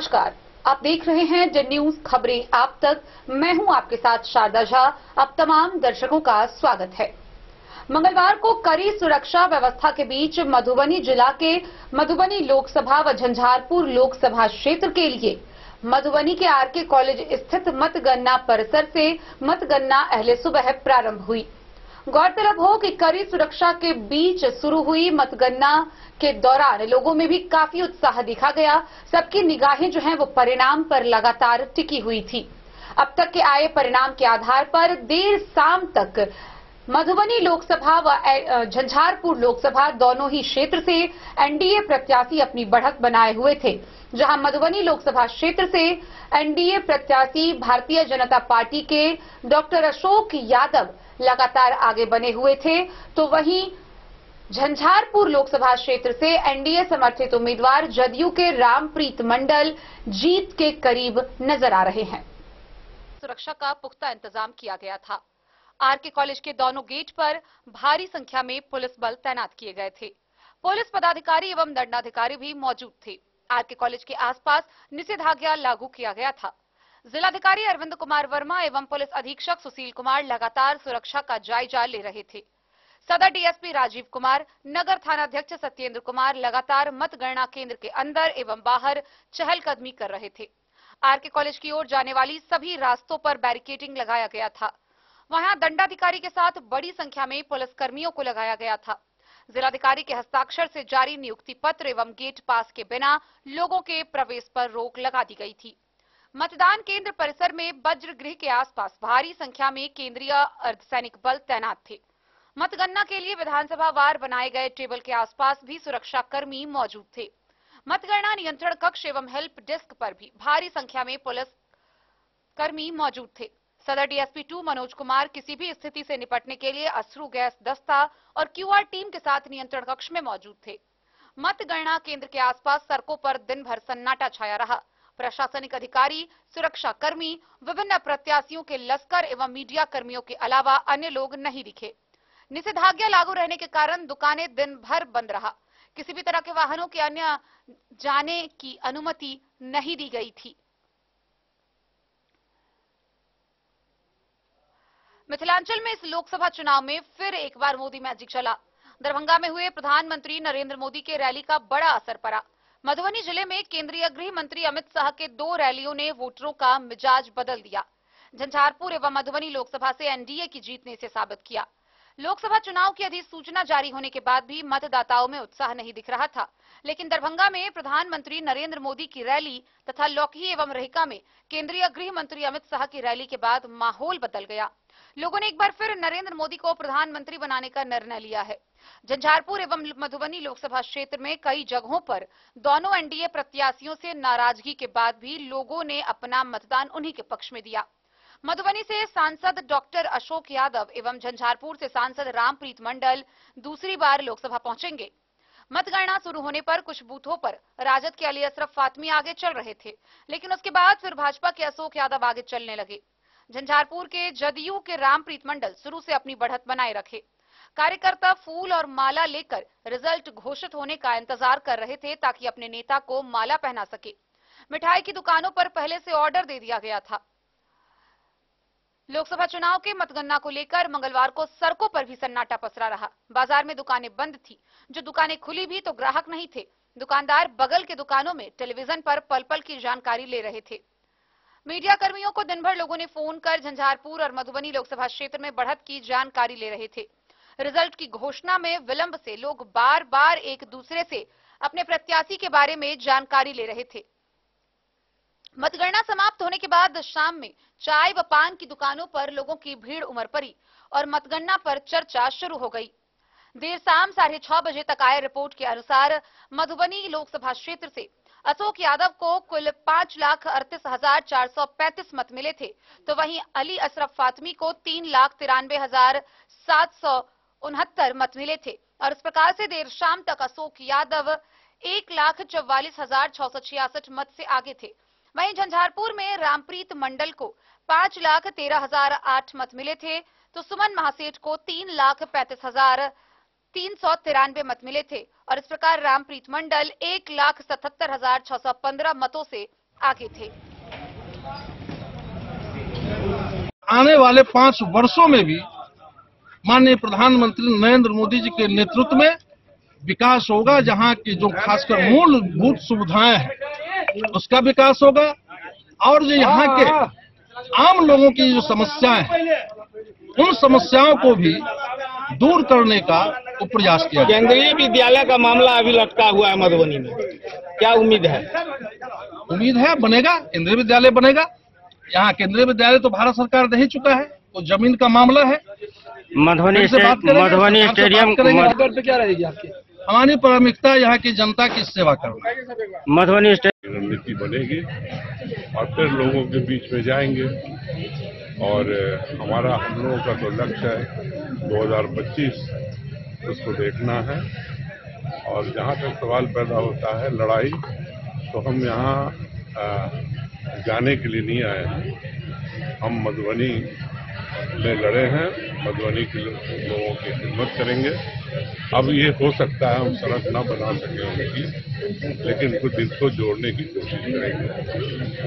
नमस्कार, आप देख रहे हैं डी न्यूज खबरें आप तक। मैं हूं आपके साथ शारदा झा। अब तमाम दर्शकों का स्वागत है। मंगलवार को कड़ी सुरक्षा व्यवस्था के बीच मधुबनी जिला के मधुबनी लोकसभा व झंझारपुर लोकसभा क्षेत्र के लिए मधुबनी के आरके कॉलेज स्थित मतगणना परिसर से मतगणना अहले सुबह प्रारंभ हुई। गौरतलब हो कि कड़ी सुरक्षा के बीच शुरू हुई मतगणना के दौरान लोगों में भी काफी उत्साह दिखा गया। सबकी निगाहें जो हैं वो परिणाम पर लगातार टिकी हुई थी। अब तक के आए परिणाम के आधार पर देर शाम तक मधुबनी लोकसभा व झंझारपुर लोकसभा दोनों ही क्षेत्र से एनडीए प्रत्याशी अपनी बढ़त बनाए हुए थे। जहां मधुबनी लोकसभा क्षेत्र से एनडीए प्रत्याशी भारतीय जनता पार्टी के डॉक्टर अशोक यादव लगातार आगे बने हुए थे, तो वहीं झंझारपुर लोकसभा क्षेत्र से एनडीए समर्थित उम्मीदवार जदयू के रामप्रीत मंडल जीत के करीब नजर आ रहे हैं। सुरक्षा का पुख्ता इंतजाम किया गया था। आरके कॉलेज के दोनों गेट पर भारी संख्या में पुलिस बल तैनात किए गए थे। पुलिस पदाधिकारी एवं दंडाधिकारी भी मौजूद थे। आरके कॉलेज के आसपास निषेधाज्ञा लागू किया गया था। जिलाधिकारी अरविंद कुमार वर्मा एवं पुलिस अधीक्षक सुशील कुमार लगातार सुरक्षा का जायजा ले रहे थे। सदर डीएसपी राजीव कुमार, नगर थानाध्यक्ष सत्येंद्र कुमार लगातार मतगणना केंद्र के अंदर एवं बाहर चहलकदमी कर रहे थे। आरके कॉलेज की ओर जाने वाली सभी रास्तों पर बैरिकेडिंग लगाया गया था। वहां दंडाधिकारी के साथ बड़ी संख्या में पुलिस कर्मियों को लगाया गया था। जिलाधिकारी के हस्ताक्षर से जारी नियुक्ति पत्र एवं गेट पास के बिना लोगों के प्रवेश पर रोक लगा दी गई थी। मतदान केंद्र परिसर में वज्र गृह के आसपास भारी संख्या में केंद्रीय अर्धसैनिक बल तैनात थे। मतगणना के लिए विधानसभा वार बनाए गए टेबल के आसपास भी सुरक्षा कर्मी मौजूद थे। मतगणना नियंत्रण कक्ष एवं हेल्प डेस्क पर भी भारी संख्या में पुलिस कर्मी मौजूद थे। सदर डीएसपी 2 मनोज कुमार किसी भी स्थिति से निपटने के लिए अश्रु गैस दस्ता और क्यूआर टीम के साथ नियंत्रण कक्ष में मौजूद थे। मतगणना केंद्र के आसपास सड़कों पर दिन भर सन्नाटा छाया रहा। प्रशासनिक अधिकारी, सुरक्षा कर्मी, विभिन्न प्रत्याशियों के लश्कर एवं मीडिया कर्मियों के अलावा अन्य लोग नहीं दिखे। निषेधाज्ञा लागू रहने के कारण दुकानें दिन भर बंद रहा। किसी भी तरह के वाहनों के अन्य जाने की अनुमति नहीं दी गई थी। मिथिलांचल में इस लोकसभा चुनाव में फिर एक बार मोदी मैजिक चला। दरभंगा में हुए प्रधानमंत्री नरेंद्र मोदी के रैली का बड़ा असर पड़ा। मधुबनी जिले में केंद्रीय गृह मंत्री अमित शाह के 2 रैलियों ने वोटरों का मिजाज बदल दिया। झंझारपुर एवं मधुबनी लोकसभा से एनडीए की जीत ने इसे साबित किया। लोकसभा चुनाव की अधिसूचना जारी होने के बाद भी मतदाताओं में उत्साह नहीं दिख रहा था, लेकिन दरभंगा में प्रधानमंत्री नरेंद्र मोदी की रैली तथा लौकही एवं रहिका में केंद्रीय गृह मंत्री अमित शाह की रैली के बाद माहौल बदल गया। लोगों ने एक बार फिर नरेंद्र मोदी को प्रधानमंत्री बनाने का निर्णय लिया है। झंझारपुर एवं मधुबनी लोकसभा क्षेत्र में कई जगहों पर दोनों एनडीए प्रत्याशियों से नाराजगी के बाद भी लोगों ने अपना मतदान उन्हीं के पक्ष में दिया। मधुबनी से सांसद डॉक्टर अशोक यादव एवं झंझारपुर से सांसद रामप्रीत मंडल दूसरी बार लोकसभा पहुंचेंगे। मतगणना शुरू होने पर कुछ बूथों पर राजद के अली अशरफ फातमी आगे चल रहे थे, लेकिन उसके बाद फिर भाजपा के अशोक यादव आगे चलने लगे। झंझारपुर के जदयू के रामप्रीत मंडल शुरू से अपनी बढ़त बनाए रखे। कार्यकर्ता फूल और माला लेकर रिजल्ट घोषित होने का इंतजार कर रहे थे ताकि अपने नेता को माला पहना सके। मिठाई की दुकानों पर पहले से ऑर्डर दे दिया गया था। लोकसभा चुनाव के मतगणना को लेकर मंगलवार को सड़कों पर भी सन्नाटा पसरा रहा। बाजार में दुकानें बंद थी। जो दुकानें खुली भी तो ग्राहक नहीं थे। दुकानदार बगल के दुकानों में टेलीविजन पर पल पल की जानकारी ले रहे थे। मीडिया कर्मियों को दिन भर लोगों ने फोन कर झंझारपुर और मधुबनी लोकसभा क्षेत्र में बढ़त की जानकारी ले रहे थे। रिजल्ट की घोषणा में विलंब से लोग बार बार एक दूसरे से अपने प्रत्याशी के बारे में जानकारी ले रहे थे। मतगणना समाप्त होने के बाद शाम में चाय व पान की दुकानों पर लोगों की भीड़ उमड़ पड़ी और मतगणना पर चर्चा शुरू हो गई। देर शाम 6:30 बजे तक आए रिपोर्ट के अनुसार मधुबनी लोकसभा क्षेत्र से अशोक यादव को कुल 5,38,435 मत मिले थे, तो वहीं अली अशरफ फातमी को 3,93,769 मत मिले थे और इस प्रकार से देर शाम तक अशोक यादव 1,44,666 मत से आगे थे। वहीं झंझारपुर में रामप्रीत मंडल को 5,13,008 मत मिले थे, तो सुमन महासेठ को 3,35,393 मत मिले थे और इस प्रकार रामप्रीत मंडल 1,77,615 मतों से आगे थे। आने वाले 5 वर्षों में भी माननीय प्रधानमंत्री नरेंद्र मोदी जी के नेतृत्व में विकास होगा। जहां की जो खासकर मूलभूत सुविधाएं हैं उसका विकास होगा और जो यहाँ के आम लोगों की जो समस्याएं हैं उन समस्याओं को भी दूर करने का प्रयास किया। केंद्रीय विद्यालय का मामला अभी लटका हुआ है मधुबनी में, क्या उम्मीद है? उम्मीद है बनेगा, केंद्रीय विद्यालय बनेगा। यहाँ केंद्रीय विद्यालय तो भारत सरकार दे ही चुका है, वो जमीन का मामला है। मधुबनी स्टेडियम क्या रहेगी आपकी? हमारी प्राथमिकता यहाँ की जनता की सेवा करना। मधुबनी रणनीति बनेगी और फिर लोगों के बीच में जाएंगे और हमारा हम लोगों का तो लक्ष्य है 2025 उसको देखना है। और जहाँ तक सवाल पैदा होता है लड़ाई, तो हम यहाँ जाने के लिए नहीं आए हैं। हम मधुबनी में लड़े हैं, मधुबनी के लोगों की खिदमत करेंगे। अब ये हो सकता है हम सड़क ना बना सकें उनकी, लेकिन उनको दिल को जोड़ने की कोशिश करेंगे।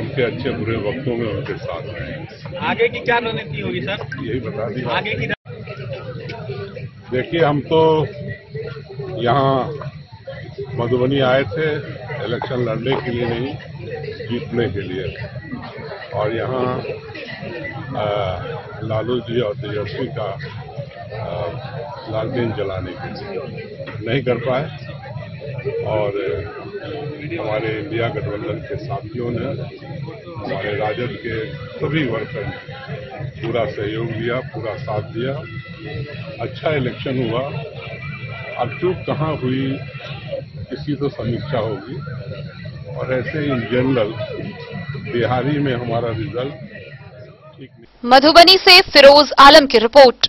उनके अच्छे बुरे वक्तों में उनके साथ रहेंगे। आगे की क्या रणनीति होगी सर? यही बता दी आगे की। देखिए, हम तो यहाँ मधुबनी आए थे इलेक्शन लड़ने के लिए नहीं, जीतने के लिए। और यहाँ लालू जी और तेजस्वी का लालटेन जलाने के लिए नहीं कर पाए। और हमारे इंडिया गठबंधन के साथियों ने, हमारे राजद के सभी वर्कर ने पूरा सहयोग दिया, पूरा साथ दिया। अच्छा इलेक्शन हुआ। अब चूक कहाँ हुई इसकी तो समीक्षा होगी। और ऐसे इन जनरल बिहारी में हमारा रिजल्ट ठीक नहीं। मधुबनी से फिरोज आलम की रिपोर्ट।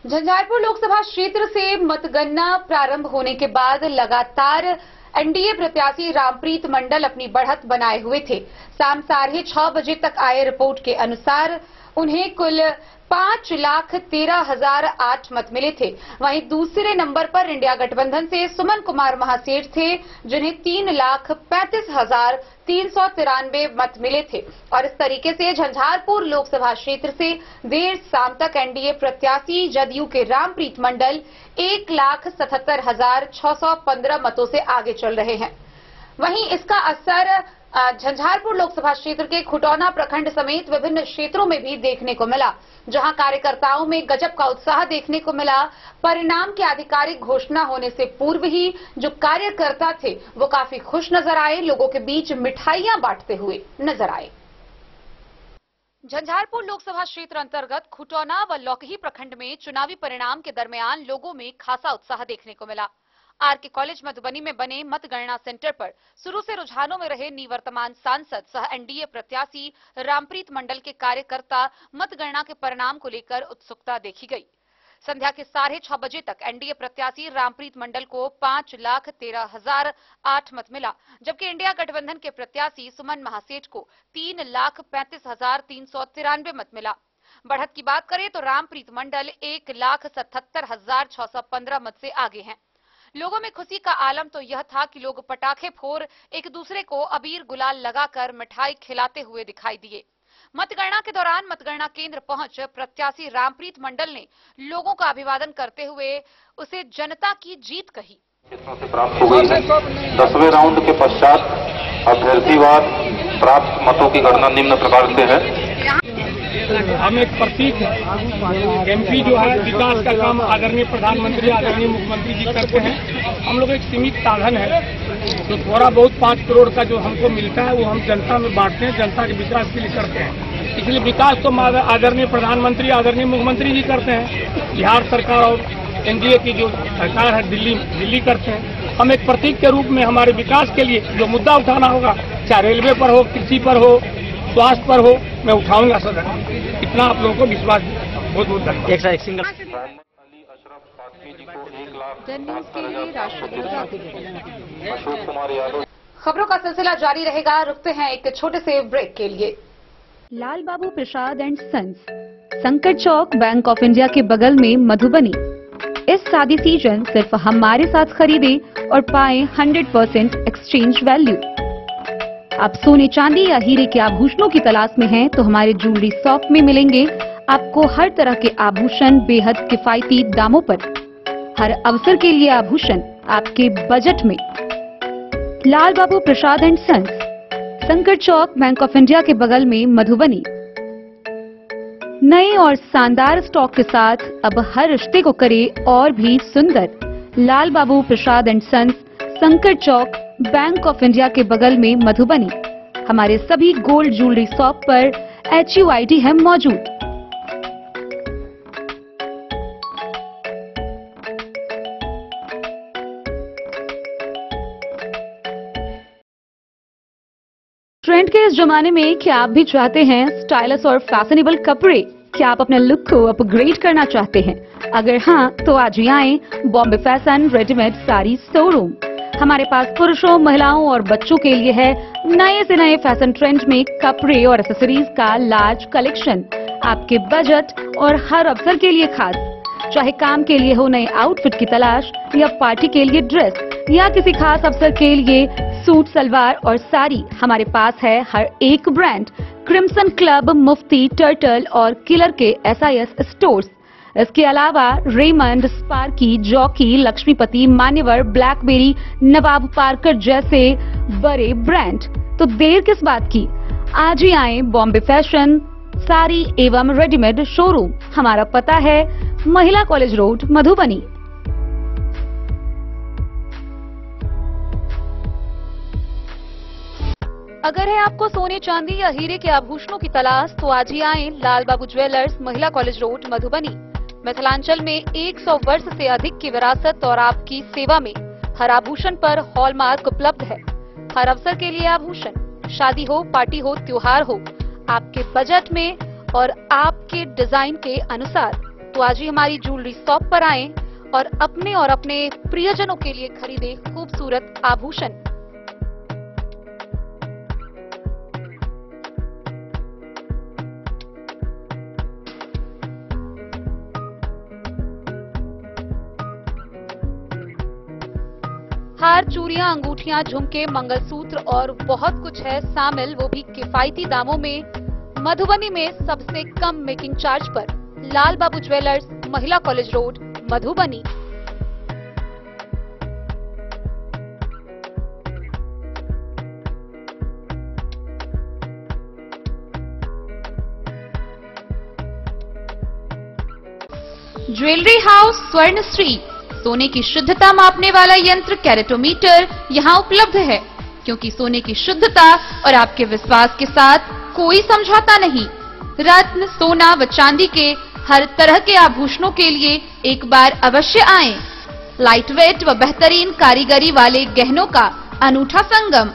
झंझारपुर लोकसभा क्षेत्र से मतगणना प्रारंभ होने के बाद लगातार एनडीए प्रत्याशी रामप्रीत मंडल अपनी बढ़त बनाए हुए थे। शाम 6:30 बजे तक आए रिपोर्ट के अनुसार उन्हें कुल 5,13,008 मत मिले थे। वहीं दूसरे नंबर पर इंडिया गठबंधन से सुमन कुमार महासेठ थे, जिन्हें 3,35,393 मत मिले थे। और इस तरीके से झंझारपुर लोकसभा क्षेत्र से देर शाम तक एनडीए प्रत्याशी जदयू के रामप्रीत मंडल 1,77,615 मतों से आगे चल रहे हैं। वहीं इसका असर झंझारपुर लोकसभा क्षेत्र के खुटौना प्रखंड समेत विभिन्न क्षेत्रों में भी देखने को मिला, जहां कार्यकर्ताओं में गजब का उत्साह देखने को मिला। परिणाम की आधिकारिक घोषणा होने से पूर्व ही जो कार्यकर्ता थे वो काफी खुश नजर आए, लोगों के बीच मिठाइयां बांटते हुए नजर आए। झंझारपुर लोकसभा क्षेत्र अंतर्गत खुटौना व लौकही प्रखंड में चुनावी परिणाम के दरमियान लोगों में खासा उत्साह देखने को मिला। आरके कॉलेज मधुबनी में बने मतगणना सेंटर पर शुरू से रुझानों में रहे निवर्तमान सांसद सह एनडीए प्रत्याशी रामप्रीत मंडल के कार्यकर्ता मतगणना के परिणाम को लेकर उत्सुकता देखी गई। संध्या के 6:30 बजे तक एनडीए प्रत्याशी रामप्रीत मंडल को 5,13,008 मत मिला, जबकि इंडिया गठबंधन के प्रत्याशी सुमन महासेठ को 3,35,393 मत मिला। बढ़त की बात करें तो रामप्रीत मंडल 1,77,615 मत से आगे हैं। लोगों में खुशी का आलम तो यह था कि लोग पटाखे फोड़ एक दूसरे को अबीर गुलाल लगाकर मिठाई खिलाते हुए दिखाई दिए। मतगणना के दौरान मतगणना केंद्र पहुंच प्रत्याशी रामप्रीत मंडल ने लोगों का अभिवादन करते हुए उसे जनता की जीत कही। क्षेत्रों से प्राप्त हो गई है। 10वें राउंड के पश्चात अभ्यर्थीवार प्राप्त मतों की गणना निम्न प्रकार से है। हम एक प्रतीक है। एमपी जो है विकास का काम आदरणीय प्रधानमंत्री आदरणीय मुख्यमंत्री जी करते हैं। हम लोग एक सीमित साधन है, तो थोड़ा बहुत 5 करोड़ का जो हमको मिलता है वो हम जनता में बांटते हैं, जनता के विकास के लिए करते हैं। इसलिए विकास तो आदरणीय प्रधानमंत्री आदरणीय मुख्यमंत्री जी करते हैं। बिहार सरकार और एनडीए की जो सरकार है दिल्ली करते हैं। हम एक प्रतीक के रूप में हमारे विकास के लिए जो मुद्दा उठाना होगा, चाहे रेलवे पर हो, कृषि पर हो, स्वास्थ्य पर हो, मैं उठाऊंगा सर। इतना आप लोगों को विश्वास बहुत बहुत धन्यवाद। अली अशरफ फातमी जी को 1,68,000 अशोक कुमार यादव। खबरों का सिलसिला जारी रहेगा, रुकते हैं एक छोटे से ब्रेक के लिए। लाल बाबू प्रसाद एंड सन्स, संकट चौक, बैंक ऑफ इंडिया के बगल में, मधुबनी। इस शादी सीजन सिर्फ हमारे साथ खरीदे और पाएं 100% एक्सचेंज वैल्यू। आप सोने चांदी या हीरे के आभूषणों की तलाश में हैं तो हमारे ज्वेलरी शॉप में मिलेंगे आपको हर तरह के आभूषण बेहद किफायती दामों पर। हर अवसर के लिए आभूषण आपके बजट में। लाल बाबू प्रसाद एंड सन्स, संकट चौक, बैंक ऑफ इंडिया के बगल में, मधुबनी। नए और शानदार स्टॉक के साथ अब हर रिश्ते को करे और भी सुंदर। लाल बाबू प्रसाद एंड सन्स, संकट चौक, बैंक ऑफ इंडिया के बगल में, मधुबनी। हमारे सभी गोल्ड ज्वेलरी शॉप पर HUID है मौजूद। ट्रेंड के इस जमाने में क्या आप भी चाहते हैं स्टाइलिश और फैशनेबल कपड़े? क्या आप अपने लुक को अपग्रेड करना चाहते हैं? अगर हाँ, तो आज ही आएं Bombay fashion readymade sari showroom. हमारे पास पुरुषों, महिलाओं और बच्चों के लिए है नए से नए फैशन ट्रेंड में कपड़े और एक्सेसरीज का लार्ज कलेक्शन। आपके बजट और हर अवसर के लिए खास। चाहे काम के लिए हो नए आउटफिट की तलाश, या पार्टी के लिए ड्रेस, या किसी खास अवसर के लिए सूट, सलवार और साड़ी, हमारे पास है हर एक ब्रांड। क्रिम्सन क्लब, मुफ्ती, टर्टल और किलर के SIS स्टोर्स। इसके अलावा रेमंड, स्पार्की, जॉकी, लक्ष्मीपति, मान्यवर, ब्लैकबेरी, नवाब पार्कर जैसे बड़े ब्रांड। तो देर किस बात की, आज ही आए बॉम्बे फैशन साड़ी एवं रेडीमेड शोरूम। हमारा पता है महिला कॉलेज रोड, मधुबनी। अगर है आपको सोने चांदी या हीरे के आभूषणों की तलाश तो आज ही आएं लाल बाबू ज्वेलर्स, महिला कॉलेज रोड, मधुबनी। मिथिलांचल में 100 वर्ष से अधिक की विरासत और आपकी सेवा में हर आभूषण पर हॉलमार्क उपलब्ध है। हर अवसर के लिए आभूषण, शादी हो, पार्टी हो, त्योहार हो, आपके बजट में और आपके डिजाइन के अनुसार। तो आज ही हमारी ज्वेलरी शॉप पर आएं और अपने प्रियजनों के लिए खरीदे खूबसूरत आभूषण। हार, चूड़ियां, अंगूठियां, झुमके, मंगलसूत्र और बहुत कुछ है शामिल, वो भी किफायती दामों में। मधुबनी में सबसे कम मेकिंग चार्ज पर। लाल बाबू ज्वेलर्स, महिला college road, Madhubani. Jewellery house Swarnashri, सोने की शुद्धता मापने वाला यंत्र कैरेटोमीटर यहाँ उपलब्ध है, क्योंकि सोने की शुद्धता और आपके विश्वास के साथ कोई समझौता नहीं। रत्न, सोना व चांदी के हर तरह के आभूषणों के लिए एक बार अवश्य आएं। लाइट वेट व बेहतरीन कारीगरी वाले गहनों का अनूठा संगम।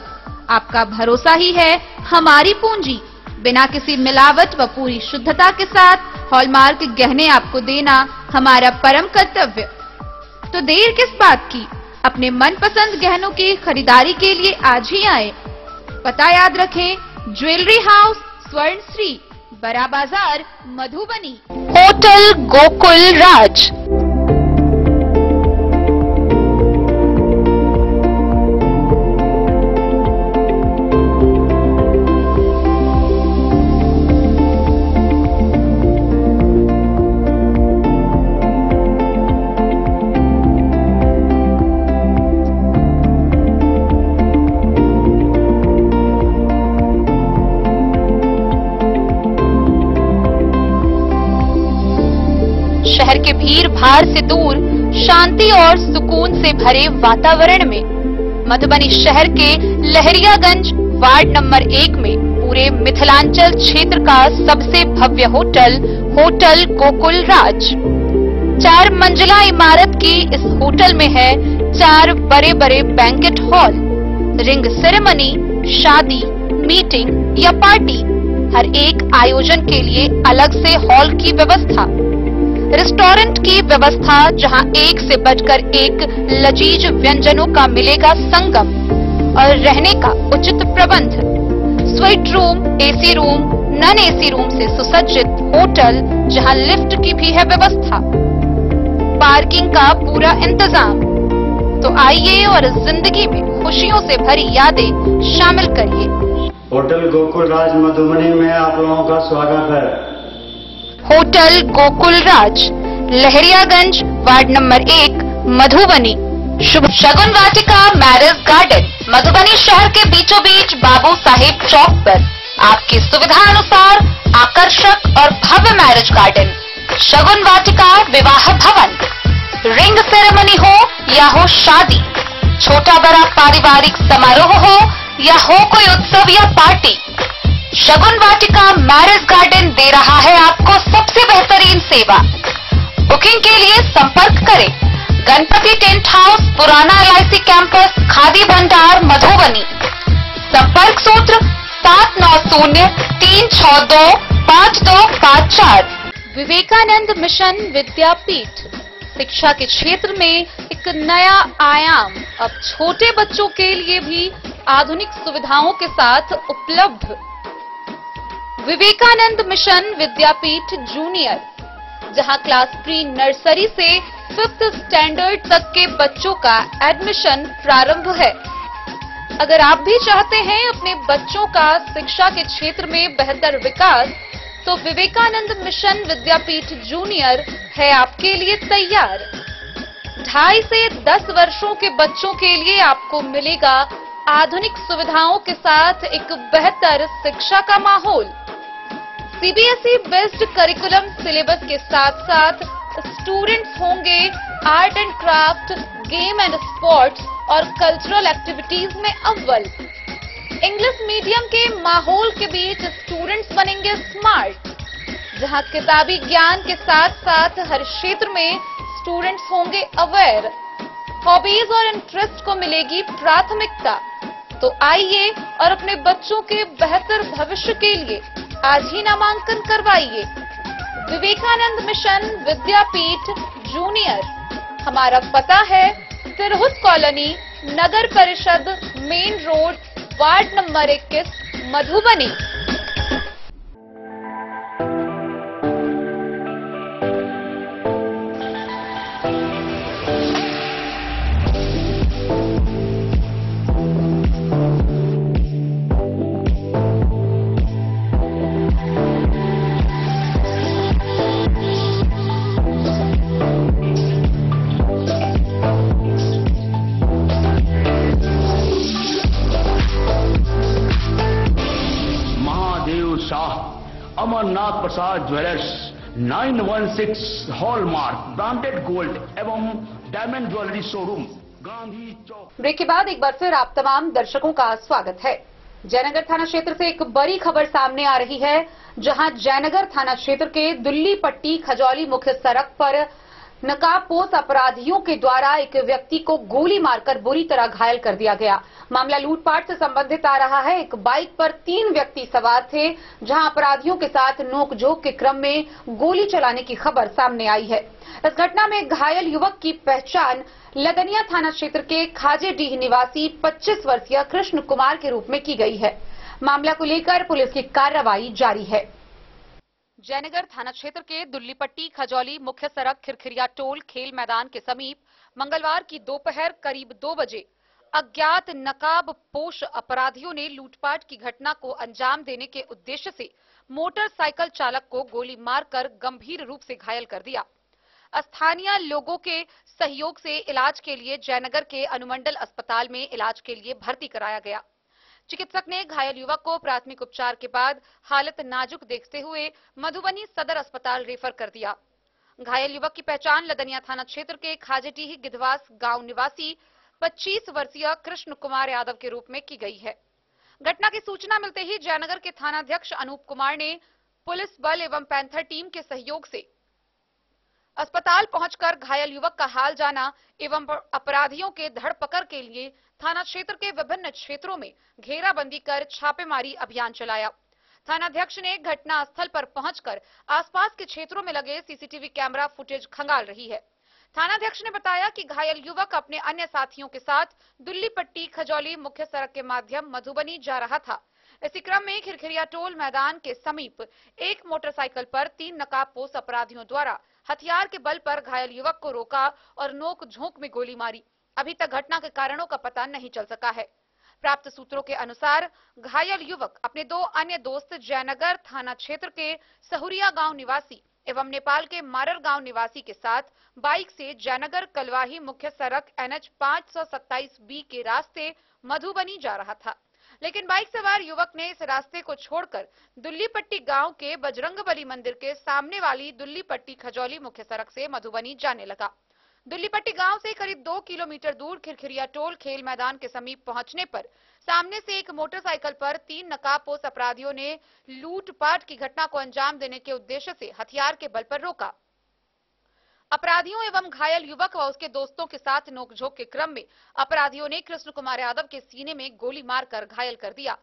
आपका भरोसा ही है हमारी पूंजी। बिना किसी मिलावट व पूरी शुद्धता के साथ हॉलमार्क गहने आपको देना हमारा परम कर्तव्य। तो देर किस बात की, अपने मनपसंद गहनों की खरीदारी के लिए आज ही आए। पता याद रखें, ज्वेलरी हाउस स्वर्णश्री, बड़ा बाजार, मधुबनी। होटल गोकुल राज। शहर के भीड़ भाड़ से दूर, शांति और सुकून से भरे वातावरण में मधुबनी शहर के लहरियागंज वार्ड नंबर 1 में पूरे मिथिलांचल क्षेत्र का सबसे भव्य होटल, होटल गोकुल राज। 4 मंजिला इमारत की इस होटल में है 4 बड़े बड़े बैंकेट हॉल, रिंग सेरेमनी, शादी, मीटिंग या पार्टी, हर एक आयोजन के लिए अलग से हॉल की व्यवस्था, रेस्टोरेंट की व्यवस्था जहां एक से बढ़कर एक लजीज व्यंजनों का मिलेगा संगम, और रहने का उचित प्रबंध। Suite room, AC room, non AC room से सुसज्जित होटल जहां लिफ्ट की भी है व्यवस्था, पार्किंग का पूरा इंतजाम। तो तो आइए और इस जिंदगी में खुशियों से भरी यादें शामिल करिए। होटल गोकुल राज मधुबनी में आप लोगों का स्वागत है। होटल गोकुल राज, लहरियागंज, वार्ड नंबर 1, मधुबनी। शुभ शगुन वाटिका मैरिज गार्डन, मधुबनी शहर के बीचों बीच बाबू साहेब चौक पर आपकी सुविधा अनुसार आकर्षक और भव्य मैरिज गार्डन। शगुन वाटिका विवाह भवन, रिंग सेरेमनी हो या हो शादी, छोटा बड़ा पारिवारिक समारोह हो या हो कोई उत्सव या पार्टी, शगुन वाटिका मैरिज गार्डन दे रहा है आपको सबसे बेहतरीन सेवा। बुकिंग के लिए संपर्क करें गणपति टेंट हाउस, पुराना LIC कैंपस, खादी भंडार, मधुबनी। संपर्क सूत्र 7903625254। विवेकानंद मिशन विद्यापीठ, शिक्षा के क्षेत्र में एक नया आयाम, अब छोटे बच्चों के लिए भी आधुनिक सुविधाओं के साथ उपलब्ध। विवेकानंद मिशन विद्यापीठ जूनियर, जहां क्लास प्री नर्सरी से 5th स्टैंडर्ड तक के बच्चों का एडमिशन प्रारंभ है। अगर आप भी चाहते हैं अपने बच्चों का शिक्षा के क्षेत्र में बेहतर विकास, तो विवेकानंद मिशन विद्यापीठ जूनियर है आपके लिए तैयार। 2.5 से 10 वर्षों के बच्चों के लिए आपको मिलेगा आधुनिक सुविधाओं के साथ एक बेहतर शिक्षा का माहौल। CBSE बेस्ड करिकुलम सिलेबस के साथ साथ स्टूडेंट्स होंगे art and craft, game and sports और कल्चरल एक्टिविटीज में अव्वल। इंग्लिश मीडियम के माहौल के बीच स्टूडेंट्स बनेंगे स्मार्ट, जहां किताबी ज्ञान के साथ साथ हर क्षेत्र में स्टूडेंट्स होंगे अवेयर। हॉबीज और इंटरेस्ट को मिलेगी प्राथमिकता। तो आइए और अपने बच्चों के बेहतर भविष्य के लिए आज ही नामांकन करवाइए। विवेकानंद मिशन विद्यापीठ जूनियर, हमारा पता है तिरहुत कॉलोनी, नगर परिषद, main road, ward number 21, Madhubani. Amarnath Prasad jewellers, 916 hallmark branded gold एवं diamond jewellery showroom, Gandhi Chowk. Break के बाद एक बार फिर आप तमाम दर्शकों का स्वागत है। जयनगर थाना क्षेत्र से एक बड़ी खबर सामने आ रही है, जहां जयनगर थाना क्षेत्र के दुल्ली पट्टी खजौली मुख्य सड़क पर नकाबपोश अपराधियों के द्वारा एक व्यक्ति को गोली मारकर बुरी तरह घायल कर दिया गया। मामला लूटपाट से संबंधित आ रहा है। एक बाइक पर 3 व्यक्ति सवार थे, जहां अपराधियों के साथ नोकझोंक के क्रम में गोली चलाने की खबर सामने आई है। इस घटना में घायल युवक की पहचान लदनिया थाना क्षेत्र के खाजेडीह निवासी 25 वर्षीय कृष्ण कुमार के रूप में की गई है। मामला को लेकर पुलिस की कार्रवाई जारी है। जयनगर थाना क्षेत्र के दुल्लीपट्टी खजौली मुख्य सड़क खिरखिरिया टोल खेल मैदान के समीप मंगलवार की दोपहर करीब 2 बजे अज्ञात नकाबपोश अपराधियों ने लूटपाट की घटना को अंजाम देने के उद्देश्य से मोटरसाइकिल चालक को गोली मारकर गंभीर रूप से घायल कर दिया। स्थानीय लोगों के सहयोग से इलाज के लिए जयनगर के अनुमंडल अस्पताल में इलाज के लिए भर्ती कराया गया। चिकित्सक ने घायल युवक को प्राथमिक उपचार के बाद हालत नाजुक देखते हुए मधुबनी सदर अस्पताल रेफर कर दिया। घायल युवक की पहचान लदनिया थाना क्षेत्र के खाजेडीह गिधवास गांव निवासी 25 वर्षीय कृष्ण कुमार यादव के रूप में की गई है। घटना की सूचना मिलते ही जयनगर के थानाध्यक्ष अनूप कुमार ने पुलिस बल एवं पैंथर टीम के सहयोग से अस्पताल पहुंचकर घायल युवक का हाल जाना एवं अपराधियों के धरपकड़ के लिए थाना क्षेत्र के विभिन्न क्षेत्रों में घेराबंदी कर छापेमारी अभियान चलाया। थानाध्यक्ष ने घटना स्थल पर पहुंचकर आसपास के क्षेत्रों में लगे सीसीटीवी कैमरा फुटेज खंगाल रही है। थानाध्यक्ष ने बताया कि घायल युवक अपने अन्य साथियों के साथ दुल्लीपट्टी खजौली मुख्य सड़क के माध्यम मधुबनी जा रहा था। इसी क्रम में खिरखिरिया टोल मैदान के समीप एक मोटरसाइकिल पर 3 नकाबपोश अपराधियों द्वारा हथियार के बल पर घायल युवक को रोका और नोक झोंक में गोली मारी। अभी तक घटना के कारणों का पता नहीं चल सका है। प्राप्त सूत्रों के अनुसार घायल युवक अपने 2 अन्य दोस्त जयनगर थाना क्षेत्र के सहुरिया गांव निवासी एवं नेपाल के मारर गांव निवासी के साथ बाइक से जयनगर कलवाही मुख्य सड़क NH 527B के रास्ते मधुबनी जा रहा था, लेकिन बाइक सवार युवक ने इस रास्ते को छोड़कर दुल्लीपट्टी गांव के बजरंगबली मंदिर के सामने वाली दुल्लीपट्टी खजौली मुख्य सड़क से मधुबनी जाने लगा। दुल्लीपट्टी गांव से करीब 2 किलोमीटर दूर खिरखिरिया टोल खेल मैदान के समीप पहुंचने पर सामने से एक मोटरसाइकिल पर 3 नकाबपोश अपराधियों ने लूटपाट की घटना को अंजाम देने के उद्देश्य से हथियार के बल पर रोका। अपराधियों एवं घायल युवक व उसके दोस्तों के साथ नोकझोंक के क्रम में अपराधियों ने कृष्ण कुमार यादव के सीने में गोली मारकर घायल कर दिया।